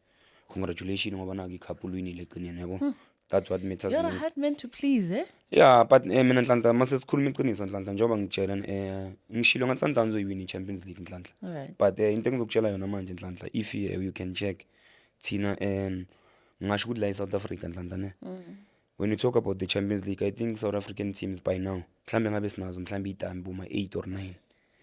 congratulations ngoba naka i-cup ulwinile egcineni yabo that's what matters You're a most. hard man to please, eh? Yeah, but mina Nhlanhla mase sikhuluma iqiniso Nhlanhla njengoba ngitshela ngishilo ngathi Sundowns oyiwina i-Champions League Nhlanhla. All right. But into engizokutshela yona manje Nhlanhla if you can check thina ngisho ukuthi la eSouth Africa Nhlanhla ne. When you talk about the Champions League I think South African teams by now mhlambe ngabe sinazo mhlambe idambi buma 8 or 9.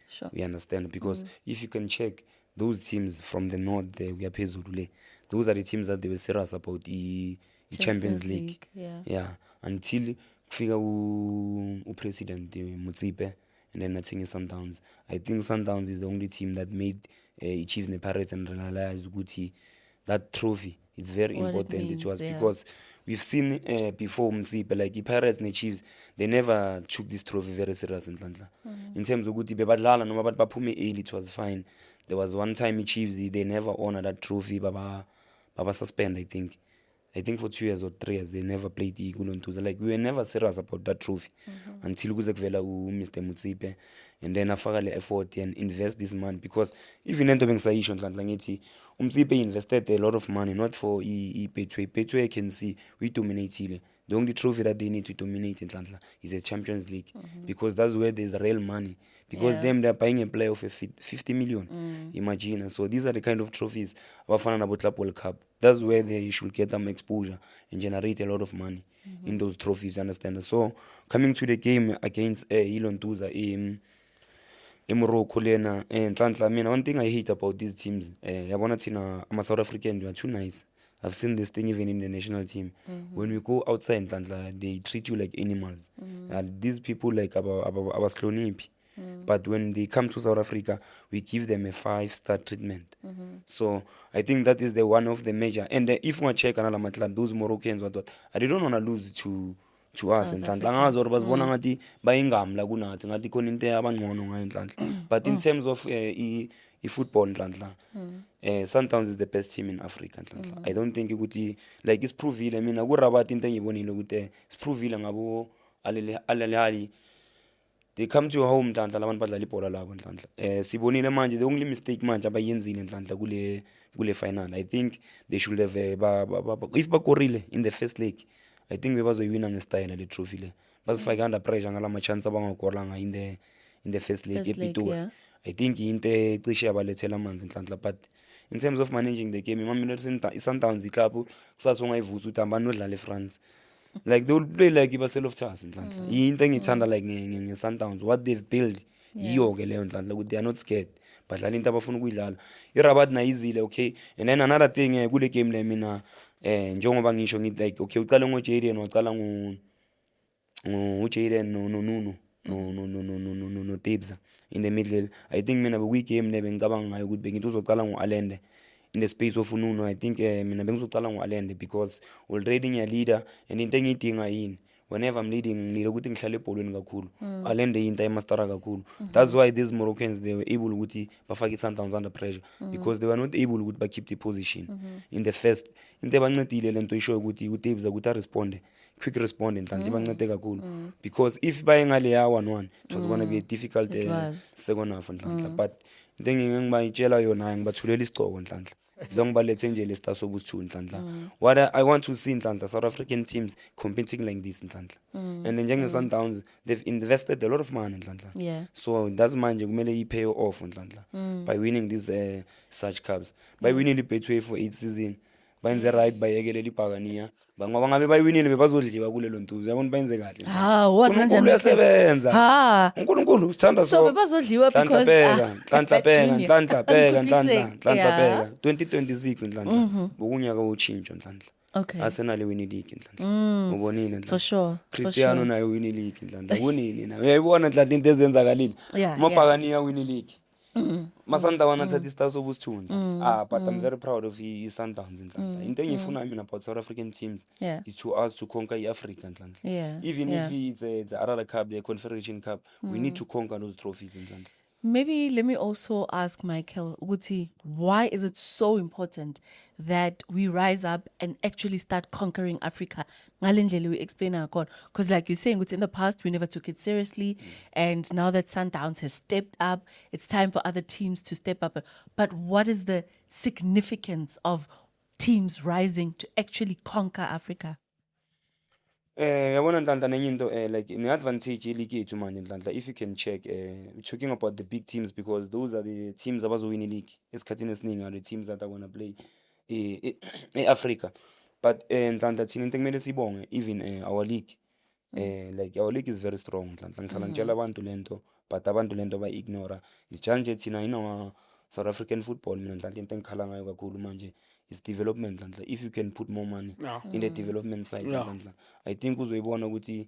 Sure. We understand because if you can check those teams from the north there kuyaphezulu le those are the teams that they were serious about the Champions League. Yeah. Until kufika president Mutsipe and then nathi Sundowns I think Sundowns is the only team that made Chiefs ne Pirates and realize ukuthi that trophy is very What it important means, to us yeah. because we've seen before Mutsipe like the Pirates and the Chiefs they never took this trophy very serious in Nhlanhla in terms of ukuthi bebadlala noma bathi baphume early it was fine. There was one time Chiefs they never honored that trophy baba suspend I think for 2 years or 3 years they never played the Kulontuza. Like we were never serious about that trophy until kuze kuvela Mr. Mutsipe and then afaka le effort and invest this money because even into bengisayisho Nhlanhla ngithi Mutsipe invested a lot of money not for Betway can see we dominated. The only trophy that they need to dominate in Nhlanhla is a Champions League because that's where there's real money because Yeah. them they're buying a player of 50 million imagine so these are the kind of trophies abafana nabo Club World Cup that's where they should get them exposure and generate a lot of money in those trophies, you understand. So coming to the game against Ilontuza in Morocco lena Nhlanhla mina one thing I hate about these teams yabona thina ama South African we are too nice. I've seen this thing even in the national team. When we go outside Nhlanhla they treat you like animals. These people like abasloniphi. But when they come to South Africa, we give them a 5-star treatment. So I think that is the one of the major. And if we check another matla, those Moroccans or what, they don't want to lose to us in Nhlanhla. Ngazi or basibona ngathi bayingamla kunathi ngathi khona into abangcono ngayo Nhlanhla. But in terms of football Nhlanhla, Sundowns is the best team in Africa Nhlanhla. I don't think ukuthi like it's provile. I mean akurabati into engibonile ukuthi it's provile ngabo alali they come to your home Nhlanhla labantu badlala ibhola labo Nhlanhla. Sibonile manje the only mistake manje abayenzile Nhlanhla kule final. I think they should have if bakorile in the first leg. I think bebazoyiwina ngestyle le trophy le. basifake under pressure ngala ma-chance abangakoranga in the first leg First leg, ePitori. yeah. I think into ecishe yabalethela amanzi inhlanhla, but in terms of managing the game, i-Sundowns iklaphu kusasa ungayivusa ukuthi hambani nodlala eFrance. Like they will play like iba-self-task inhlanhla. Into engiyithanda like nge-Sundowns, what they've built yiyo-ke leyo nhlanhla ukuthi they are not scared badlala into abafuna ukuyidlala. iRabat nayizile, okay. And then another thing kule game le mina njengoba ngisho ngithi like okay uqale ngoJaden waqala uJaden no Tibza in the middle. I think mina bekuyigame le bengicabanga ngayo ukuthi bengithi uzoqala ngo-Allende in the space of uNuno. I think mina bengizoqala ngo-Allende because already ngiya-leader and into engiyidinga yini whenever I'm leading ngilida ukuthi ngihlale ebholweni kakhulu. Allende into ayimastara kakhulu. That's why these Moroccans they were able ukuthi bafake i-Sundowns under pressure because they were not able ukuthi ba-keep the position in the first. Into ebancedile lento isho ukuthi uTibza ukuthi aresponde quick respond enhlanhla ibancede kakhulu because if baye ngale ya 1-1 it was going to be a difficult It was. second half enhlanhla, but into engibayitshela yona ngibathulela isigcoko enhlanhla long balethe nje le star sobusi 2 enhlanhla. What I want to see enhlanhla South African teams competing like this enhlanhla, and njenge Sundowns they've invested a lot of money enhlanhla, Yeah. so that's manje kumele ipay off enhlanhla by winning these such cups, by winning the Betway for 8 season, bayenze right bayekelela ibhakaniya ngoba ngabe bayiwinile bebazodliwa kulelo ntuzo yabona bayenze kahle. Wazi kanjani uyasebenza ha uNkulunkulu uthanda so bebazodliwa because Nhlanhla Junior. pheka 2026 Nhlanhla bokunyaka wotshintsho Nhlanhla. Okay. Arsenal win league Nhlanhla, ubonile Nhlanhla, For sure. Cristiano naye win league Nhlanhla, kunini na uyayibona Nhlanhla into ezenzakalile Yeah, amabhakaniya win league. Masundowns athatha istar sobusi 2 but I'm very proud of i-Sundowns Nhlanhla. Into engiyifuna mina about South African teams Yeah. is to us to conquer i-Africa Nhlanhla. Yeah. Even yeah. if it's the Arara Cup, the Confederation Cup, we need to conquer those trophies Nhlanhla. Maybe let me also ask Michael Uti, why is it so important that we rise up and actually start conquering Africa? Ngalendlela we explain because like you're saying, in the past we never took it seriously, and now that Sundowns has stepped up, it's time for other teams to step up. But what is the significance teams rising to actually conquer Africa? Yabona Nhlanhla nenye into like an advantage league yethu manje Nhlanhla, if you can check we're talking about the big teams because those are the teams abazowin league esikhathini esiningi are the teams that are going to play e-Africa. But Nhlanhla thina into ekumele sibonge even our league like our league is very strong Nhlanhla. Ngihlala ngitshela abantu lento but abantu lento ba-ignora. Isijanje thina in our South African football mina Nhlanhla into engikhala ngayo kakhulu manje is development Nhlanhla. If you can put more money in the development side Nhlanhla, I think uzoyibona ukuthi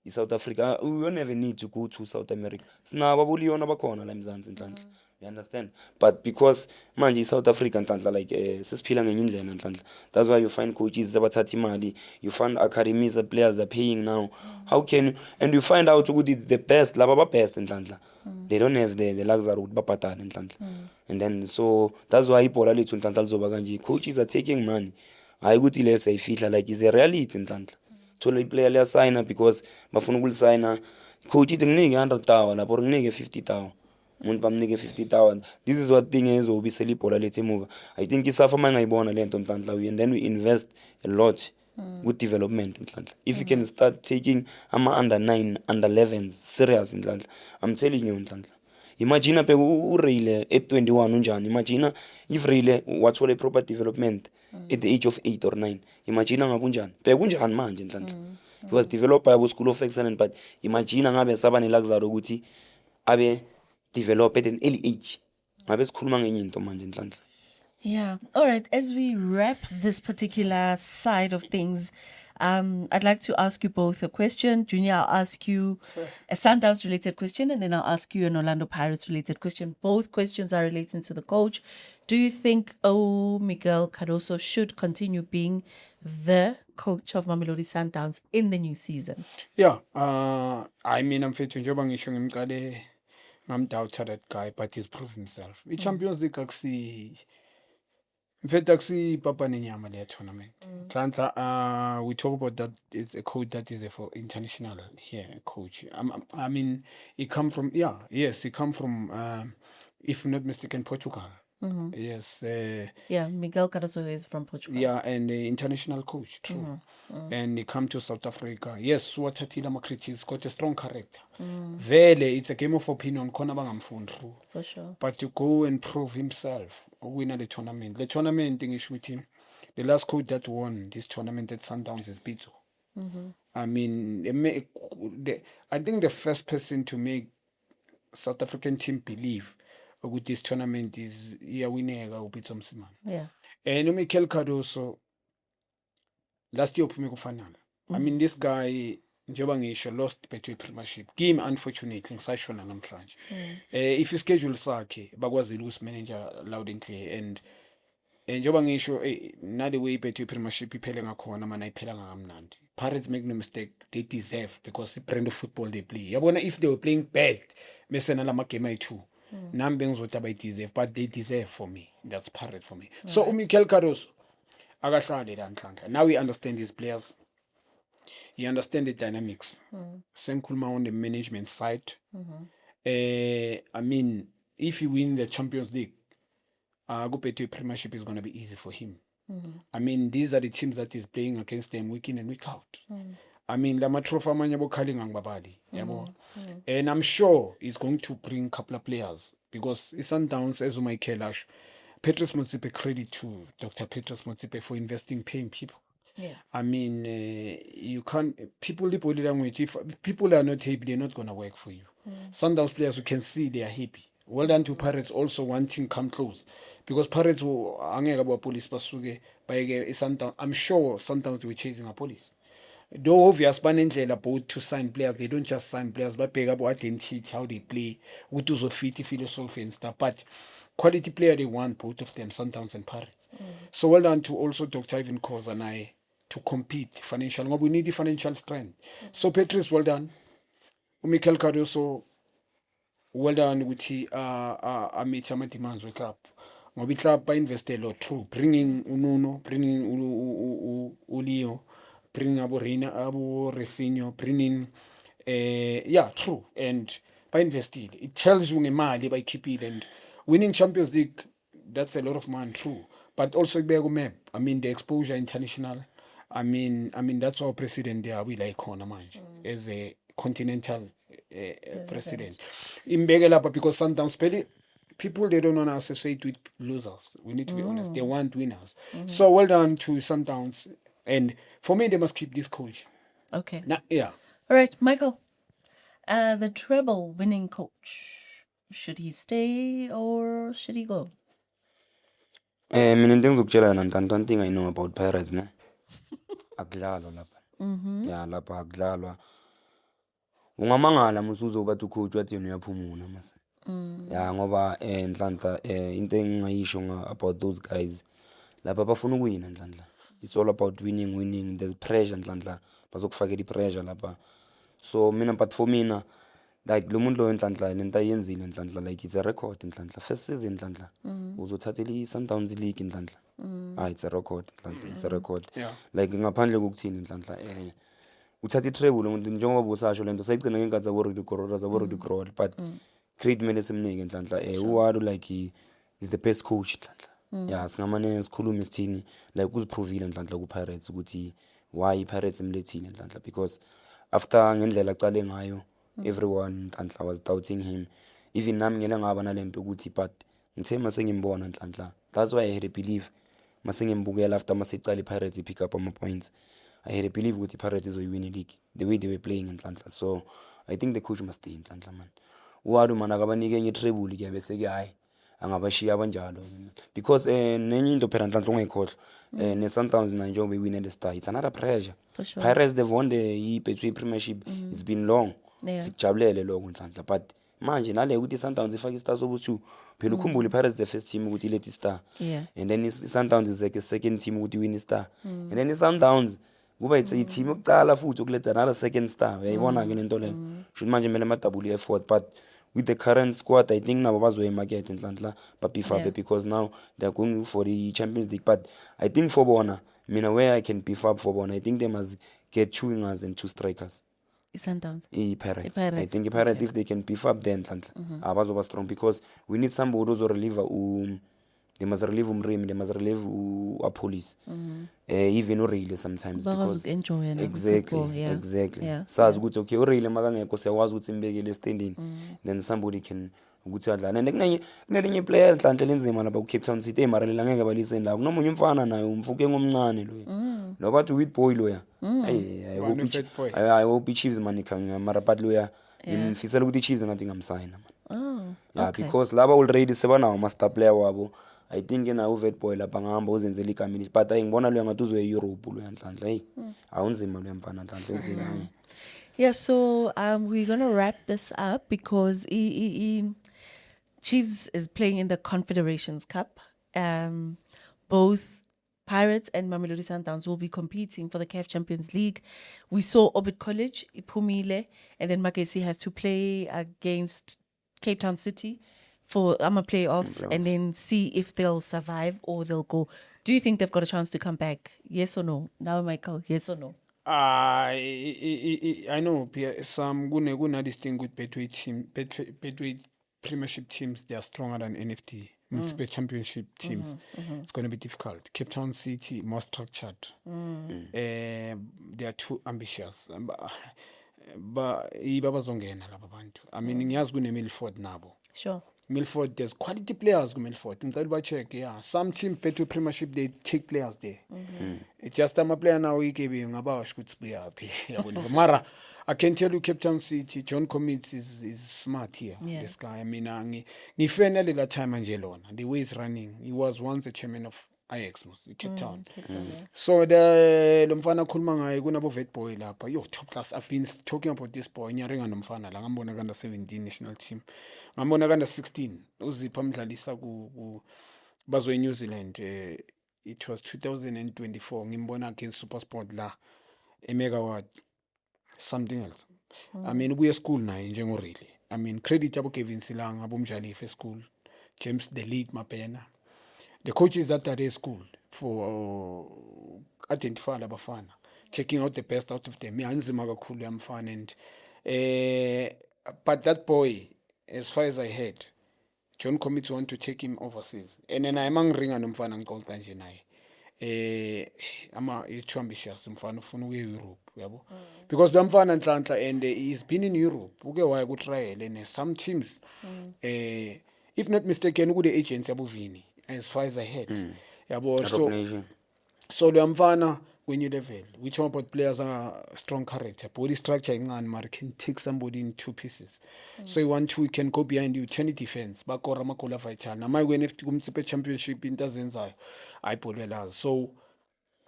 i-South Africa we don't even need to go to South America. Sinabo abuliyona abakhona la eMzansi Nhlanhla. You understand? But because manje i-South Africa Nhlanhla like sesiphila ngenye indlela Nhlanhla. That's why you find coaches abathatha imali, you find academies players are paying now. How can you, and you find out ukuthi the best laba ba best Nhlanhla. They don't have the luxury ukuthi babhadale Nhlanhla. And then so that's why ibhola lethu Nhlanhla lizoba kanje. Coaches are taking money. Hayi ukuthi lesa ifihla like is a reality Nhlanhla. Thola iplayer liya sign because bafuna ukulisigna. Coach ithi nginike 100,000 lapho nginike 50,000. Umuntu bamnike 50,000. This is what thing ezobisela ibhola lethu emuva. I think isafa mangayibona lento Nhlanhla, and then we invest a lot with development Nhlanhla. If you can start taking under 9 under 11s serious Nhlanhla, I'm telling you Nhlanhla. Imagine pe uRayle at 21 unjani. Imagine if Rayle wathola a proper development at the age of 8 or 9. Imagine ngakunjani. Pe kunjani manje Nhlanhla. He was developed by a school of excellence, but imagine ngabe saba neluxury ukuthi abe develop at an early age. Ngabe sikhuluma ngenye into manje Nhlanhla. Yeah. All right. As we wrap this particular side of things, I'd like to ask you both a question. Junior, I'll ask you a Sundowns related question, and then I'll ask you an Orlando Pirates related question. Both questions are relating to the coach. Do you think Miguel Cardoso should continue being the coach of Mamelodi Sundowns in the new season? Yeah, I mean, I'm fit to njengoba ngisho ngimqale ngamdoubter that guy, but he's proved himself. I-Champions League in fact, Papa Nenyama le tournament. Nhlanhla, we talk about that is a coach that is for international here coach. I mean, he come from if not mistaken, Portugal. Yes. Yeah, Miguel Cardoso is from Portugal. Yeah, and international coach, true. And he come to South Africa. Yes, wathathile ama-critics, got a strong character. Vele, it's a game of opinion, khona bangamfundi true. For sure. But to go and prove himself, winner the tournament. The tournament thing is with him. The last coach that won this tournament at Sundowns is Pito. I mean, I think the first person to make South African team believe with this tournament is iyawineka uPito Msimang. Yeah. And uMikel Cardoso last year uphume kufanana. I mean, this guy njengoba ngisho lost Betway Premiership. Game unfortunately ngisashona namhlanje. If ischedule sakhe bakwazile ukusimanager loud and clear and njengoba ngisho nale way Betway Premiership iphele ngakhona mana iphela ngakamnandi. Pirates, make no mistake, they deserve because the brand of football they play. Yabona if they were playing bad, mese nalama game ayi-2. Nami bengizothi abayi-deserve, but they deserve for me. That's Pirates for me. So uMikel Cardoso akahlale la nhlanhla. Now we understand his players. He understand the dynamics. Sengikhuluma on the management side. I mean, if he win the Champions League, Betway Premiership is going to be easy for him. I mean, these are the teams that he's playing against them week in and week out. I mean, lama trophy amanye boKhalinga ngibabali, yabo. And I'm sure he's going to bring a couple of players because iSundowns as uMichael asho. Petrus Motsepe, credit to Dr. Petrus Motsepe for investing, paying people. Yeah. I mean, you can't, people, the body language, if people are not happy, they're not going to work for you. Sundowns players, you can see they are happy. Well done to Pirates also wanting come close. Because Pirates will, police basuke, I'm sure Sundowns were chasing a police. Though obvious, about to sign players, they don't just sign players, but pick up what identity, how they play, what to fit, philosophy and stuff. But quality player they want, both of them, Sundowns and Pirates. So well done to also Dr. Ivan Khoza and I to compete financial. We need the financial strength. So Petrus, well done. Mikel Cardoso, well done with the meet demands with club. Ngoba club ba invest a lot true. Bringing Ununo, bringing Ulio, bringing Abo Resinho, bringing true. And by investing, it tells you ngemali by keep it and winning Champions League, that's a lot of money, true. But also map. I mean the exposure international. I mean that's our president there we like Khona manje as a continental president. Imbeke lapha because Sundowns people they don't want to associate with losers. We need to be honest. They want winners. So well done to Sundowns. And for me, they must keep this coach. Okay. Yeah. All right, Michael. The treble winning coach. Should he stay or should he go? Mina into engizokutshela yona ntanto one thing I know about Pirates ne. Akudlalwa lapha. Yeah, lapha akudlalwa. Ungamangala musuzoba to coach wathi yena uyaphumula mase. Yeah, ngoba Nhlanhla into engingayisho about those guys. Lapha bafuna ukuwina Nhlanhla. It's all about winning. There's pressure Nhlanhla. Bazokufakela ipressure lapha. So mina but for mina like lo muntu lo Nhlanhla lento ayenzile Nhlanhla like it's a record Nhlanhla first season Nhlanhla uzothathela iSundowns League Nhlanhla it's a record Nhlanhla it's a record like ngaphandle kokuthini Nhlanhla uthatha itreble lo muntu njengoba busasho lento sayigcina ngenkathi zaborodi growl but create mele simnike Nhlanhla uwaru like he is the best coach Nhlanhla yeah singamane sikhuluma isithini like uziprovile Nhlanhla ku Pirates ukuthi why Pirates imlethile Nhlanhla because after ngendlela aqale ngayo everyone Nhlanhla was doubting him even nami ngele ngaba nalento ukuthi but ngithe mase ngimbona Nhlanhla that's why I had a belief mase ngimbukela after mase icala Pirates pick up ama points I had a belief ukuthi Pirates izoyiwina league the way they were playing Nhlanhla so I think the coach must stay Nhlanhla man uwaru man akabanike enye treble ke bese ke hayi angabashiya abanjalo because nenye into phela Nhlanhla ungayikhohlwa ne Sundowns na njengoba win the star it's another pressure For sure. Pirates they've won the Betway Premiership it's been long sikujabulele lokho Nhlanhla but manje nale ukuthi Sundowns ifaka istar sobu2 phela ukhumbule Pirates the first team ukuthi ilethi star and then Sundowns is like a second team ukuthi win star and then Sundowns kuba it's a team yokucala futhi ukuletha another second star uyayibona ke lento leyo should manje mele ma double effort but with the current squad I think nabo bazoye market Nhlanhla bapifabe because now they're going for the Champions League but I think for bona mina where I can beef up for bona I think they must get two wingers and two strikers Sundowns. Pirates. I think Pirates if they can beef up then Nhlanhla abazoba strong because we need somebody who's relieve they must relieve umrimi, they must relieve police. Even uRayleigh sometimes because enjoy exactly, football, yeah. exactly. Yeah, Sazi ukuthi okay uRayleigh makangekho siyakwazi ukuthi imbekele estandini, then somebody can ukuthi adlale. And kunelinye player enhlanhla lenzima lapha ku Cape Town City eMaralela ngeke baliseni la. Kunomunye umfana naye umfuke ngomncane loya. Lo bathi with boy loya. I hope Chiefs man ikhanga mara but loya ngimfisela ukuthi Chiefs ngathi ngamsign man. Yeah, because laba already sebanawo master player wabo. I think na uvet boy lapha ngahamba uzenzela ikamini but ngibona lo ngathi uzoye Europe lo yanhlanhla hey awunzima lo mfana nhlanhla unzima. Yeah, so we're going to wrap this up because Chiefs is playing in the Confederations Cup. Both Pirates and Mamelodi Sundowns will be competing for the CAF Champions League. We saw Orbit College, Ipumile, and then Magesi has to play against Cape Town City for playoffs and then see if they'll survive or they'll go. Do you think they've got a chance to come back? Yes or no? Now, Michael, yes or no? I know some guna distinguish between Premiership teams. They are stronger than NFT. Municipal Championship teams. It's going to be difficult. Cape Town City more structured. They are too ambitious. But ibabazongena laba bantu. I mean ngiyazi kune Milford nabo. Sure. Milford, there's quality players in Milford. Check, yeah. Some team Petro Premiership they take players there. It's just I'm a player now. We gave you about good player happy. Mara, I can tell you, Cape Town City, John Commits is smart here. Yeah. This guy. I mean, he finally that time Angelon. The way he's running, he was once the chairman of Ajax, Cape Town. Yeah. So the Lumfana Kulmanga, Gunabo vet boy lapha. Yo, top class. I've been talking about this boy. Nyaringa Lumfana, like I'm under 17 national team. I'm under 16. Uzi pamdlalisa ku bazwe New Zealand. It was 2024. Ngimbona against SuperSport la eMegawatt. Something else. I mean, we are school now in Jengorili. I mean, credit yabo Kevin Silang, abumjali for school. James the lead mapena. The coaches that are at school for identifying abafana, taking out the best out of them. Anzima kakhulu yamfana and but that boy, as far as I heard, John Commits want to take him overseas. And then I'm ringa nomfana ngixoxa nje naye. He's too ambitious umfana ufuna ukuya Europe, yabo. Because the mfana Nhlanhla and he's been in Europe. Uke waya ku trial and some teams if not mistaken ku the agents yabo Vini. As far as I heard. So the Amfana when you level, we talk about players are strong character, body structure and man can take somebody in two pieces. So you want to you can go behind you, turn defense, back or Ramakola fight. Now my when if the championship in dozens I put it so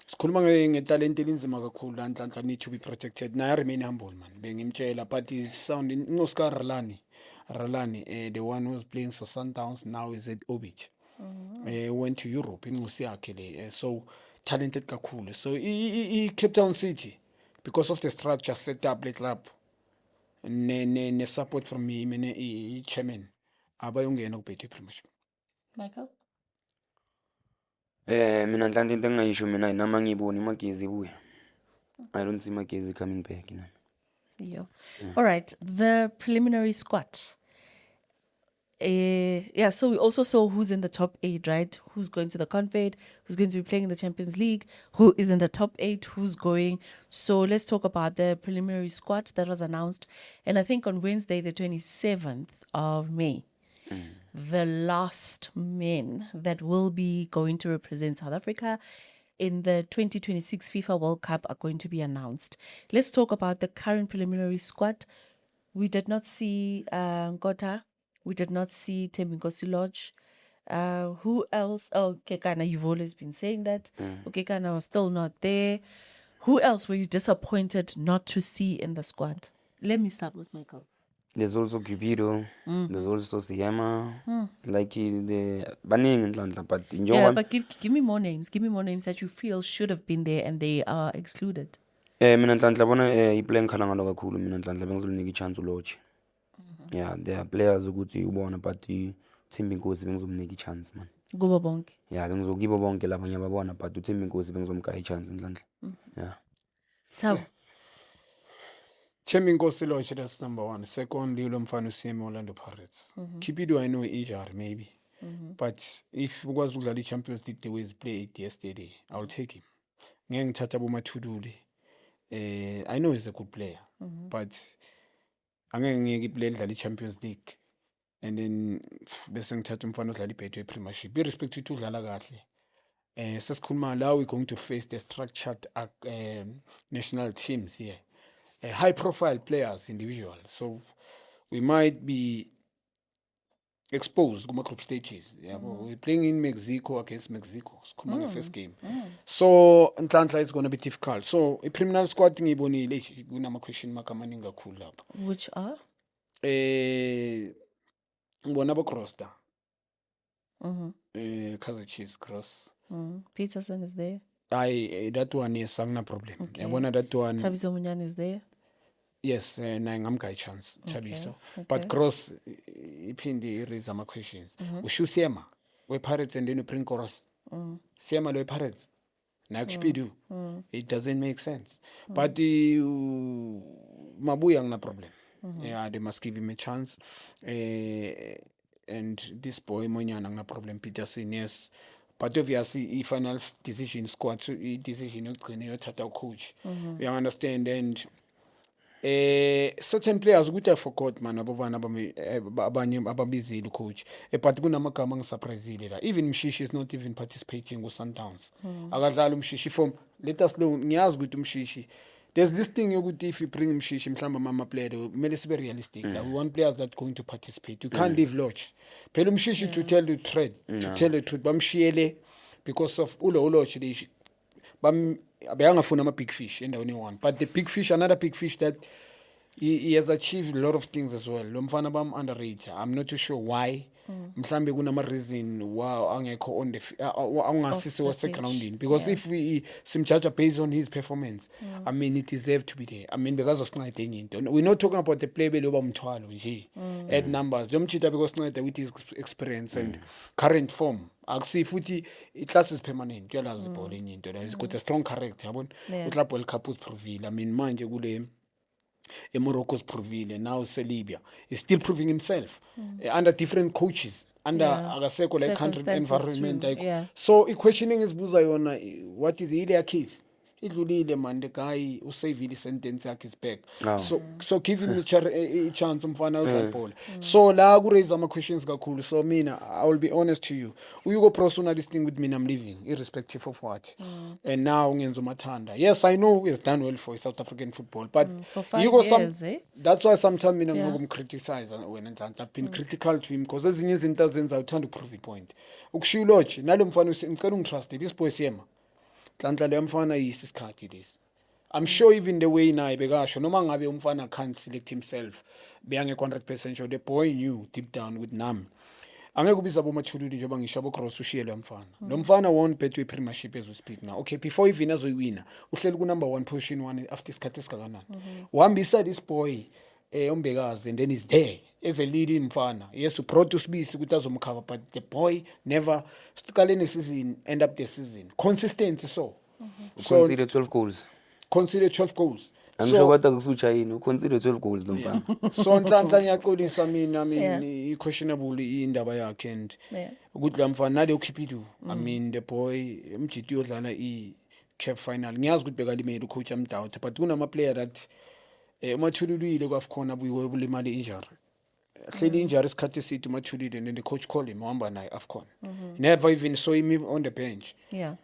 Skulmanga talent in Zimaka and need to be protected. Now I remain humble man, being him jail, but he's sounding no Scar Ralani, the one who's playing for Sundowns now is at Obit. Went to Europe in Musiakele, so talented kakulu. So he Cape Town City because of the structure set up the club. Ne support from me, mene chairman. Abayonge no pay Premiership. Michael? Mina Nhlanhla into engayisho mina nama ngiboni Magezi buya. I don't see Magezi coming back. Yeah. All right. The preliminary squad. So we also saw who's in the top 8, right? Who's going to the Confed, who's going to be playing in the Champions League, who is in the top 8, who's going. So let's talk about the preliminary squad that was announced. And I think on Wednesday, the 27th of May, the last men that will be going to represent South Africa in the 2026 FIFA World Cup are going to be announced. Let's talk about the current preliminary squad. We did not see Nkotha. We did not see Thembinkosi Lodge. Who else? Oh, Kekana, you've always been saying that. Kekana was still not there. Who else were you disappointed not to see in the squad? Let me start with Michael. There's also Cupido. There's also Siyama. Like the Baning Nhlanhla, but in but give me more names. Give me more names that you feel should have been there and they are excluded. Mina Nhlanhla bona iplaying khalangalo kakhulu mina Nhlanhla bengizomnika chance uLodge. Yeah, there are players ukuthi ubona but Thembinkosi bengizomnika chance man. Kubo bonke. Yeah, bengizokibo bonke laba ngiyababona but Thembinkosi bengizomnika chance Nhlanhla. Yeah. Thabo. Thembinkosi Lodge, that's number one. Second, Lilo Mfana Useme, Orlando Pirates. Cupido, I know injury maybe. But if ukwazi ukudlala i-Champions League the way he played yesterday, I'll take him. Ngeke ngithatha boMathululi. I know he's a good player, but angeke ngeke iplay edlala i-Champions League and then bese ngithatha umfana odlala i-Betway Premiership. Irrespective to udlala kahle. Sesikhuluma la we're going to face the structured national teams here. High profile players individual. So we might be exposed kuma group stages. We're playing in Mexico against Mexico. Sikhuluma first game. So Nhlanhla is going to be difficult. So i-criminal squad ngiyibonile kunama question mark amaningi kakhulu lapha. Which are? Ngibona abo-Crosta. Kaizer Chiefs Cross. Peterson is there. That one, yes, angina problem. Yabona that one. Thabiso Munyane is there. Yes, naye ngamga chance Thabiso. Okay. But Cross iphindi raise ama questions. Usho Siema we-Pirates and then you bring Cross. Siema lo we-Pirates. Na kuspidu. It doesn't make sense. But Mabuya angina problem. Yeah, they must give him a chance. And this boy Monyana angina problem. Peterson, yes. But obviously, final decision squad, decision yothatha coach. You understand? And certain players ukuthi I forgot man abovana abanye ababizile coach. But kunamagama angisurprisile la. Even Mshishi is not even participating with Sundowns. Akadlala uMshishi from let us know ngiyazi ukuthi uMshishi. There's this thing yokuthi if you bring Mshishi mhlamba mama player kumele sibe realistic. We want players that going to participate. You can't leave Lodge. Phela uMshishi to tell the truth, to tell the truth bamshiyele because of ulo Lodge they bayangafuna ama big fish endaweni one. But the big fish, another big fish that he has achieved a lot of things as well. Lo mfana bam underrated. I'm not too sure why. Mhlambe kunama reason wow angekho on the angasisi wase grounding because if we simjudge based on his performance, I mean he deserved to be there. I mean because of Snyder enye into. We're not talking about the player beloba umthwalo nje at numbers. Domchita because Snyder with his experience and current form. Akusi futhi iclass is permanent. Uyalazi ball enye into. He's got a strong character. Yabona utlap World Cup usiprovile. I mean manje kule Morocco's proving and now Serbia is still proving himself under different coaches under akaseko like country environment like so questioning is buza yona what is ile case idlulile man the guy usavile sentence yakhe is back so give him a chance umfana udlala ball so la ku raise ama questions kakhulu so mina I will be honest to you you go personal this thing with me I'm leaving irrespective of what and now ngenza umathanda yes I know he has done well for South African football but for 5 you go years, that's why sometimes mina ngicriticize when I've been critical to him because ezinye izinto azenza uthanda uprove a point ukushiya Lodge nalo mfana ngicela ungitrust this boy Siema Nhlanhla le mfana yisisikhathi this I'm sure even the way naye bekasho noma ngabe umfana can't select himself beyange 100% sure the boy knew deep down with nam angeke ubiza boMathululi njengoba ngisho aboCross ushiyele umfana lo mfana won Betway Premiership as we speak now okay before even azoyiwina uhleli ku number 1 position 1 after isikhathi esikakanani uhambisa this boy umbekazi and then he's there as a leading mfana yes brought usibisi ukuthi azomkhava but the boy never siqale season end up the season consistency so Consider 12 goals. Consider 12 goals Angisho bathi akusucha yini consider 12 goals lo mfana. So Nhlanhla ngiyaxolisa mina I mean i-questionable indaba yakhe and ukuthi la mfana nale ukhipidu I mean the boy umjiti yodlala i-cup final ngiyazi ukuthi bekalimele ucoach amdoubt but kunama player that uMathululi kwaFkhona abuyiwe bulimali injury hleli injury isikhathi esithi uMathululi and then the coach called him wahamba naye AFCON never even saw him on the bench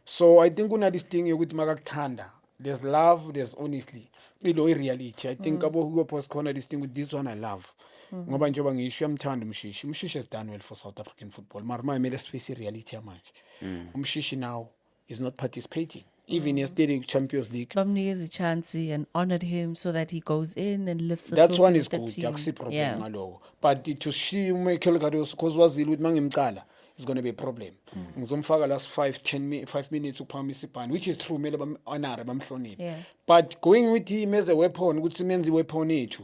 so I think una this thing yokuthi makakuthanda there's love there's honestly ilo reality I think abo Hugo Boss khona this thing with this one I love ngoba njengoba ngisho yamthanda uMshishi has done well for South African football mara manje let's face reality manje uMshishi now is not participating even yesterday Champions League bamnikeza chance and honored him so that he goes in and lifts the that's trophy one with is the good team. akusi problem ngaloko but to see Michael Carrios cause wazile ukuthi mangimcala is going to be a problem ngizomfaka last 5 minutes ukuphakamisa ibhani which is true mele honor bamhloniphe but going with him as a weapon ukuthi simenze weapon ethu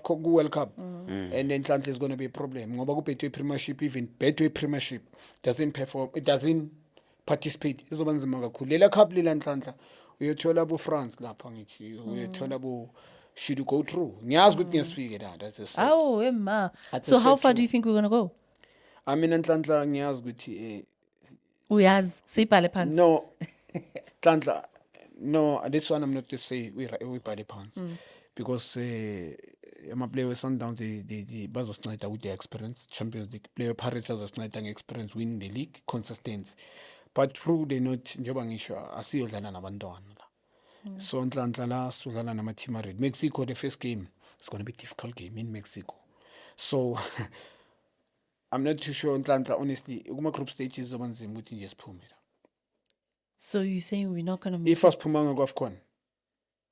ku World Cup and then Nhlanhla is going to be a problem ngoba ku Betway Premiership even Betway Premiership doesn't perform it doesn't participate izoba nzima kakhulu lela cup lila Nhlanhla uyothola abo France lapha ngithi uyothola abo should go through ngiyazi ukuthi ngesifike la that's a oh emma so how far do you think we're going to go mina Nhlanhla ngiyazi ukuthi Uyazi, siyibhale phansi. no Nhlanhla, no, this one I'm not to say we bhale phansi because ama-player we-Sundowns they bazosinceda with their experience. Champions League player Pirates azosinceda nge-experience winning the league consistency, but true they not njengoba ngisho asiyodlala nabantwana la. So Nhlanhla la sudlala nama-team red Mexico. The first game is going to be a difficult game in Mexico, so I'm not too sure Nhlanhla honestly kuma-group stages zoba nzima ukuthi nje siphume la. So you're saying we're not gonna make If asiphumanga ku-AFCON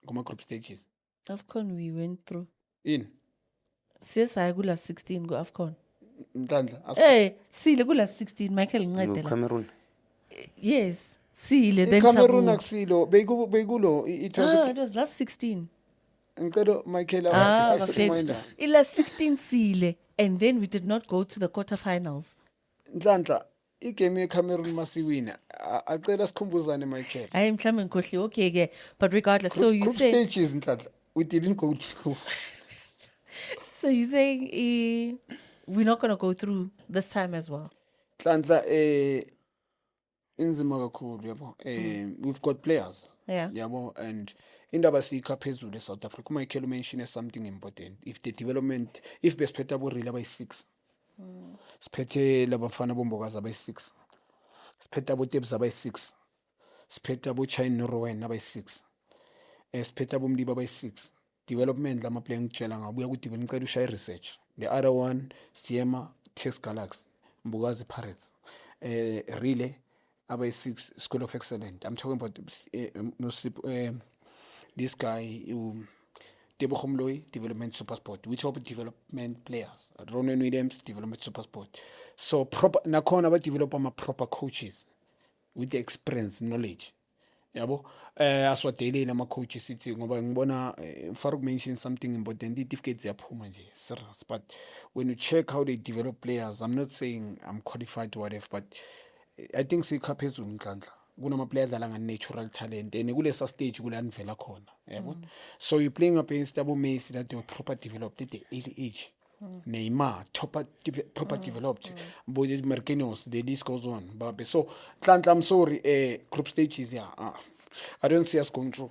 kuma-group stages AFCON we went through. in CSI kula 16 go AFCON. Nhlanhla Hey, sile kula 16 Michael No, ngincede la. Cameroon. Yes, sile then iCameroon sabu. akusilo beyikulo it was Ah, it was last 16. ngicela Michael Ah, as a bafethu. reminder. It last 16 sile and then we did not go to the quarterfinals. Nhlanhla igame yeCameroon masiwina acela sikhumbuzane Michael. Hayi mhlambe ngikhohliwe okay ke but regardless so you Group say stages Nhlanhla we didn't go through. so you saying we're not going to go through this time as well. Nhlanhla inzima kakhulu yabo. We've got players. Yeah. Yabo, and indaba sikha phezulu eSouth Africa. Michael mentioned something important. If the development, if besiphethe aborila abayi-6, siphethe labafana bombokazi abayi-6, siphethe abotebs abayi-6, siphethe aboChina noRowan abayi-6, siphethe abomliba abayi-6. Development lama-player ngitshela ngabuya ku-development ngicela ushaye research. The other one Siema Tex Galaxy, Mbugazi Pirates, Relay abayi-6, School of Excellence. I'm talking about this guy Tebo Khomloi, development supersport. We talk about development players. Ronan Williams, development supersport. So proper nakhona ba develop ama proper coaches with the experience, knowledge. Yabo aswadelele ama coaches sithi ngoba ngibona Farouk mentioned something important. Certificates ziyaphuma nje serious, but when you check how they develop players, I'm not saying I'm qualified to whatever, but I think sikha phezulu Nhlanhla kunama players adlala nga-natural talent and kulesa stage kula nivela khona yabo. So you're playing against abo Messi that they were proper developed at the early age. Neymar proper developed, but Marquinhos, the list goes on. But so Nhlanhla, I'm sorry, group stages, yeah, I don't see us going through.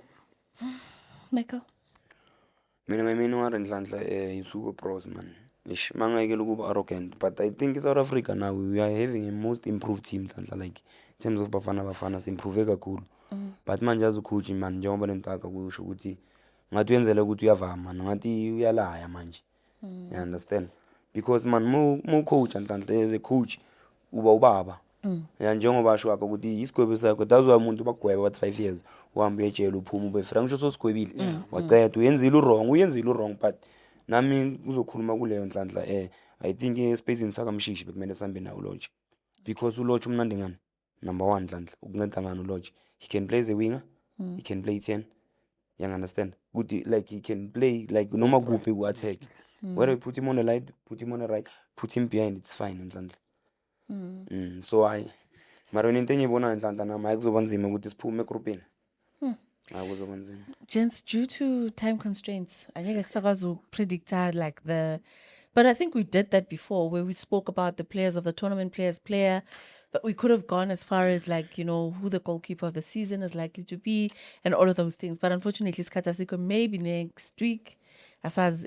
Michael. Mina my main worry Nhlanhla isuko pros man. Ish mangayekela ukuba arrogant, but I think in South Africa now we are having a most improved team Nhlanhla, like in terms of bafana simprove kakhulu. But manje as ucoach man njengoba lentaka kusho ukuthi ngathi uyenzele ukuthi uyavama ngathi uyalaya manje. You understand? Because man mo coach Nhlanhla as a coach uba ubaba. Ya njengoba basho apha ukuthi isigwebo sakho that's why umuntu bagweba what 5 years uhamba uyejela uphuma ube frank ngisho sosigwebile waqeda uyenzile wrong but nami uzokhuluma kuleyo Nhlanhla I think espacing sakamshishi bekumele sambe nawo Lodge because uLodge umnandi ngani number 1 Nhlanhla ukunceda ngani uLodge he can play as a winger he can play 10 you understand good like he can play like noma kuphi ku attack whether you put him on the right put him on the right put him behind it's fine Nhlanhla. So mara into engiyibona Nhlanhla nama akuzoba nzima ukuthi siphume egroupini akuzoba nzima. Gents, due to time constraints, I think it's predict like but I think we did that before where we spoke about the players of the tournament player, but we could have gone as far as like, you know, who the goalkeeper of the season is likely to be and all of those things. But unfortunately, Skatasiko maybe next week, as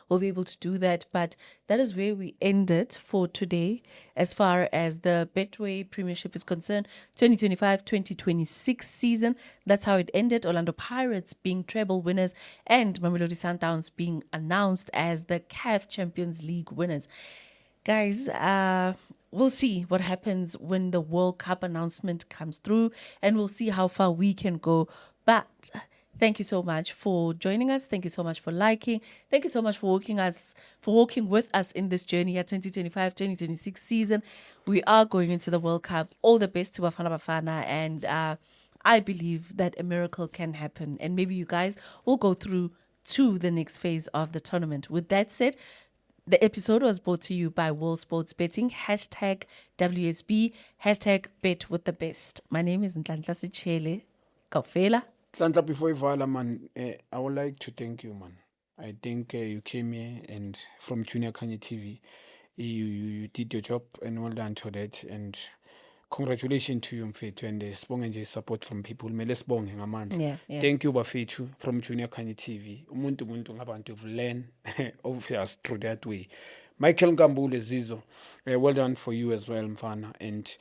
we'll be able to do that. But that is where we ended for today as far as the Betway Premiership is concerned. 2025-2026 season. That's how it ended. Orlando Pirates being treble winners and Mamelodi Sundowns being announced as the CAF Champions League winners. Guys, we'll see what happens when the World Cup announcement comes through and we'll see how far we can go. But thank you so much for joining us. Thank you so much for liking. Thank you so much for walking with us in this journey at 2025-2026 season. We are going into the World Cup. All the best to Bafana Bafana, and I believe that a miracle can happen. And maybe you guys will go through to the next phase of the tournament. With that said, the episode was brought to you by World Sports Betting, #WSB, #Bet with the best. My name is Nhlanhla Sitshele Kaufela. Nhlanhla, before Ivala, man, I would like to thank you, man. I think you came here and from Junior Kanye TV You did your job and well done to that, and congratulations to you mfethu, and sibonge nje support from people, mele sibonge ngamandla. Yeah. Thank you bafethu from Junior Khanye TV. Umuntu ngabantu learn of us through that way. Michael Nkambule Zizo, well done for you as well mfana, and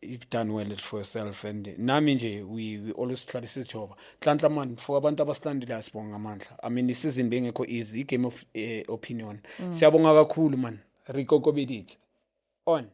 you've done well for yourself, and nami nje we always hlale sijoba hlanhla man for abantu abasilandelayo sibonga ngamandla. I mean isizini bengekho easy, game of opinion. Siyabonga kakhulu man. Rico Kobedit on